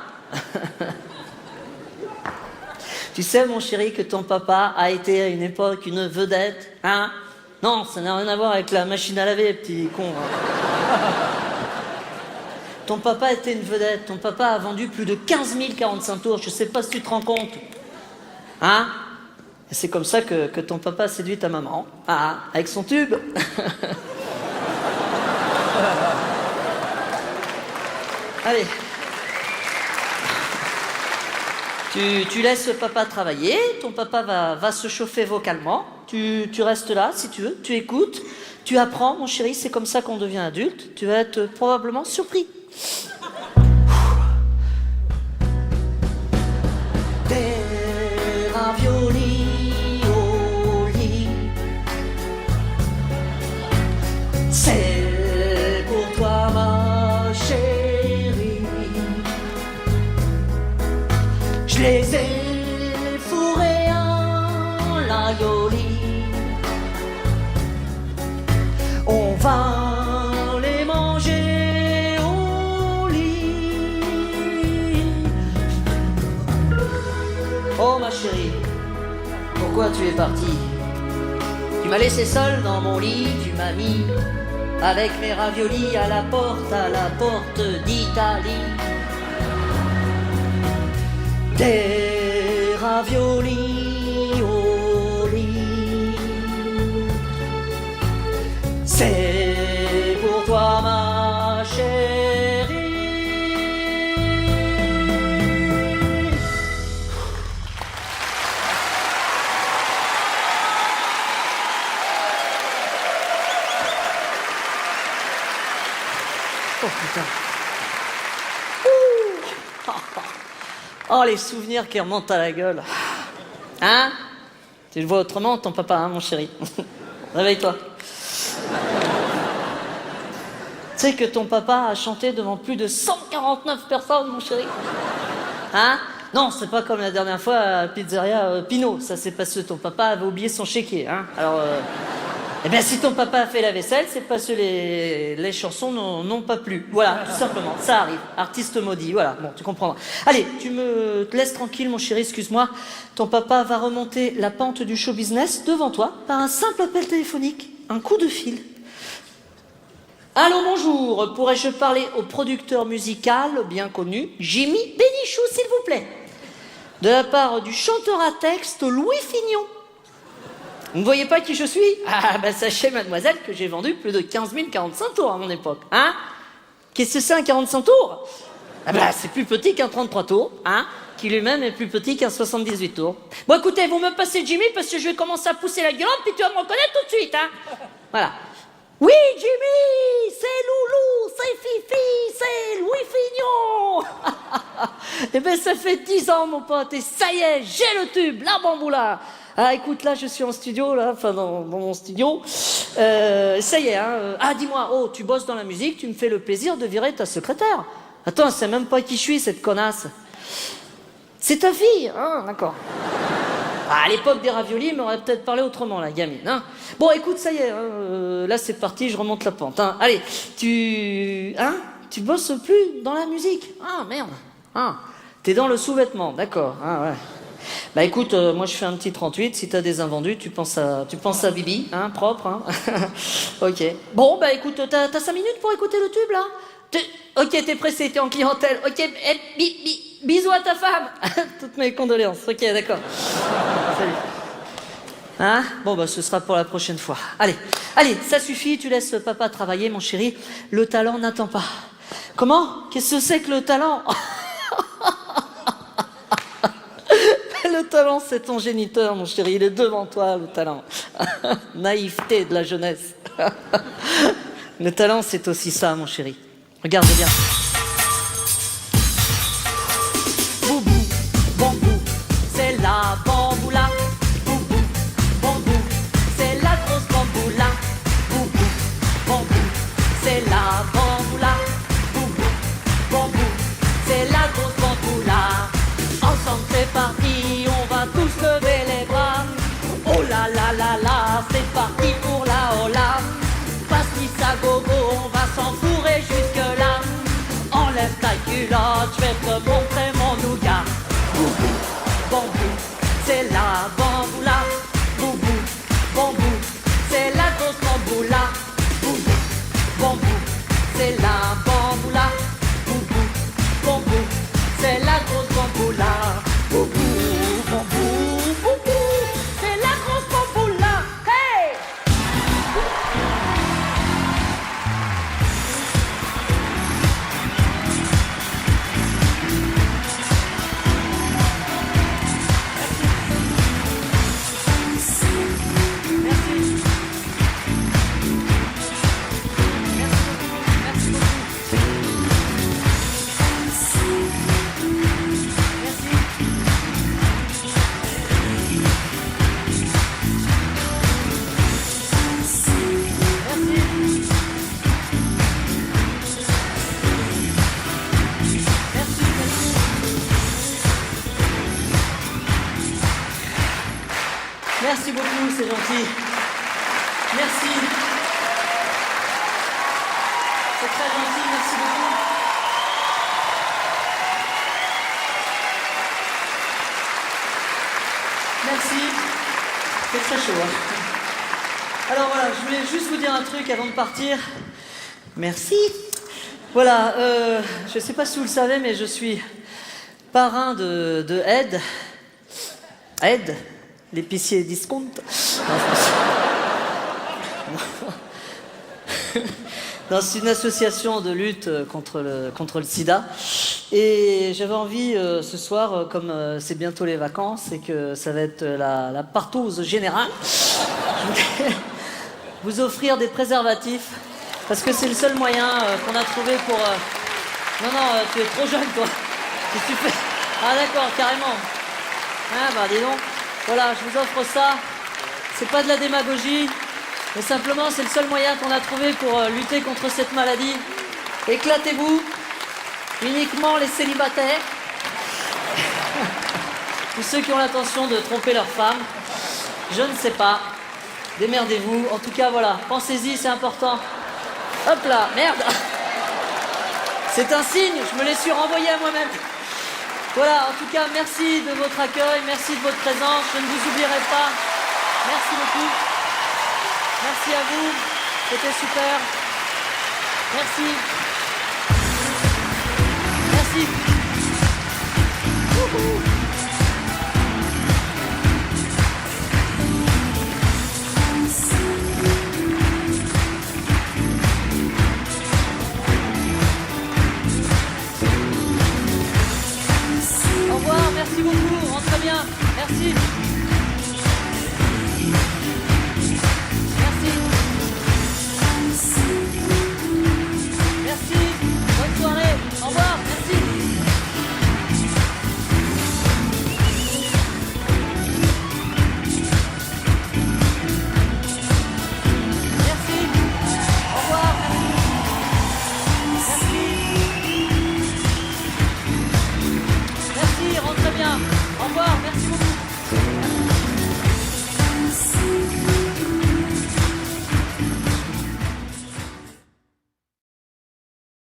Tu sais, mon chéri, que ton papa a été à une époque une vedette, hein? Non, ça n'a rien à voir avec la machine à laver, petit con. Hein. Ton papa était une vedette. Ton papa a vendu plus de 15 000 45 tours. Je sais pas si tu te rends compte. Hein? Et c'est comme ça que ton papa a séduit ta maman. Ah, avec son tube. Allez. Tu laisses papa travailler. Ton papa va se chauffer vocalement. Tu restes là, si tu veux. Tu écoutes. Tu apprends, mon chéri. C'est comme ça qu'on devient adulte. Tu vas être probablement surpris. Des raviolis au lit, c'est pour toi ma chérie. Je les ai fourrés en l'aïoli. On va les manger au lit. Oh ma chérie, pourquoi tu es partie? Tu m'as laissé seule dans mon lit, tu m'as mis avec mes raviolis à la porte d'Italie. Des raviolis au lit, c'est pour toi ma chérie. Oh putain. Oh, les souvenirs qui remontent à la gueule. Hein? Tu le vois autrement, ton papa, hein, mon chéri? Réveille-toi. Tu sais que ton papa a chanté devant plus de 149 personnes, mon chéri? Hein? Non, c'est pas comme la dernière fois à Pizzeria Pinot. Ça, c'est parce que ton papa avait oublié son chéquier, hein. Alors, eh bien, si ton papa a fait la vaisselle, c'est parce que les chansons n'ont pas plu. Voilà, tout simplement, ça arrive. Artiste maudit, voilà, bon, tu comprends. Allez, te laisses tranquille, mon chéri, excuse-moi. Ton papa va remonter la pente du show business devant toi par un simple appel téléphonique, un coup de fil. Allô, bonjour, pourrais-je parler au producteur musical bien connu, Jimmy Bénichou, s'il vous plaît? De la part du chanteur à texte Louis Fignon. Vous ne voyez pas qui je suis? Ah, bah sachez, mademoiselle, que j'ai vendu plus de 15 000 45 tours à mon époque. Hein? Qu'est-ce que c'est un 45 tours? Ah bah, c'est plus petit qu'un 33 tours, hein? Qui lui-même est plus petit qu'un 78 tours. Bon, écoutez, vous me passez Jimmy parce que je vais commencer à pousser la gueulante, puis tu vas me reconnaître tout de suite, hein? Voilà. Oui, Jimmy, c'est Loulou, c'est Fifi, c'est Louis Fignon. Eh ben, ça fait 10 ans, mon pote, et ça y est, j'ai le tube, la bamboula. Ah, écoute, là, je suis en studio, là, enfin, dans mon studio. Ça y est, hein. Ah, dis-moi, oh, tu bosses dans la musique, tu me fais le plaisir de virer ta secrétaire. Attends, elle sait même pas qui je suis, cette connasse. C'est ta fille, hein, d'accord. Ah, à l'époque des raviolis, elle m'aurait peut-être parlé autrement, la gamine, hein. Bon, écoute, ça y est, hein, là, c'est parti, je remonte la pente, hein. Allez, tu bosses plus dans la musique. Ah, merde. Ah, t'es dans le sous-vêtement, d'accord, ah, ouais. Bah écoute, moi je fais un petit 38, si t'as des invendus, tu penses à Bibi, hein, propre, hein. Ok. Bon, bah écoute, t'as 5 minutes pour écouter le tube, là? Ok, t'es pressé, t'es en clientèle. Ok, bisous à ta femme. Toutes mes condoléances, ok, d'accord. Salut. Hein? Bon, bah ce sera pour la prochaine fois. Allez, ça suffit, tu laisses papa travailler, mon chéri. Le talent n'attend pas. Comment? Qu'est-ce que c'est que le talent? Le talent, c'est ton géniteur, mon chéri. Il est devant toi, le talent. Naïveté de la jeunesse. Le talent, c'est aussi ça, mon chéri. Regarde bien. Boubou, bambou, c'est la bamboula. Boubou, bambou, c'est la grosse bamboula. Boubou, bambou, c'est la bamboula. Boubou, bambou, c'est la grosse bamboula. Ensemble, c'est parti, on va tous lever les bras. Oh là là là là, c'est parti pour la hola. Passe-moi ça gogo, on va s'en fourrer jusque-là. Enlève ta culotte, je vais te montrer mon nougat. Boubou, bambou, c'est la bamboula. Boubou, bambou, c'est la grosse bamboula. Boubou, bambou, c'est la bamboula. Boubou, bambou, c'est la grosse bamboula. Boubou, bambou, boubou, c'est la grosse bamboula. Hey! Merci beaucoup, c'est gentil. Merci. C'est très gentil, merci beaucoup. Merci. C'est très chaud, hein. Alors voilà, je voulais juste vous dire un truc avant de partir. Merci. Voilà, je sais pas si vous le savez, mais je suis parrain de Ed. Ed, l'épicier discount. Non, c'est une association de lutte contre le sida. Et j'avais envie ce soir, comme c'est bientôt les vacances et que ça va être la partouze générale, je voulais vous offrir des préservatifs. Parce que c'est le seul moyen qu'on a trouvé pour... Non, tu es trop jeune, toi. Qu'est-ce que tu fais? Ah d'accord, carrément. Ah bah dis donc. Voilà, je vous offre ça. C'est pas de la démagogie, mais simplement c'est le seul moyen qu'on a trouvé pour lutter contre cette maladie. Éclatez-vous. Uniquement les célibataires. Tous ceux qui ont l'intention de tromper leur femme, je ne sais pas. Démerdez-vous. En tout cas, voilà. Pensez-y, c'est important. Hop là, merde. C'est un signe, je me l'ai su renvoyer à moi-même. Voilà, en tout cas, merci de votre accueil, merci de votre présence. Je ne vous oublierai pas. Merci beaucoup. Merci à vous. C'était super. Merci. Merci. Wouhou.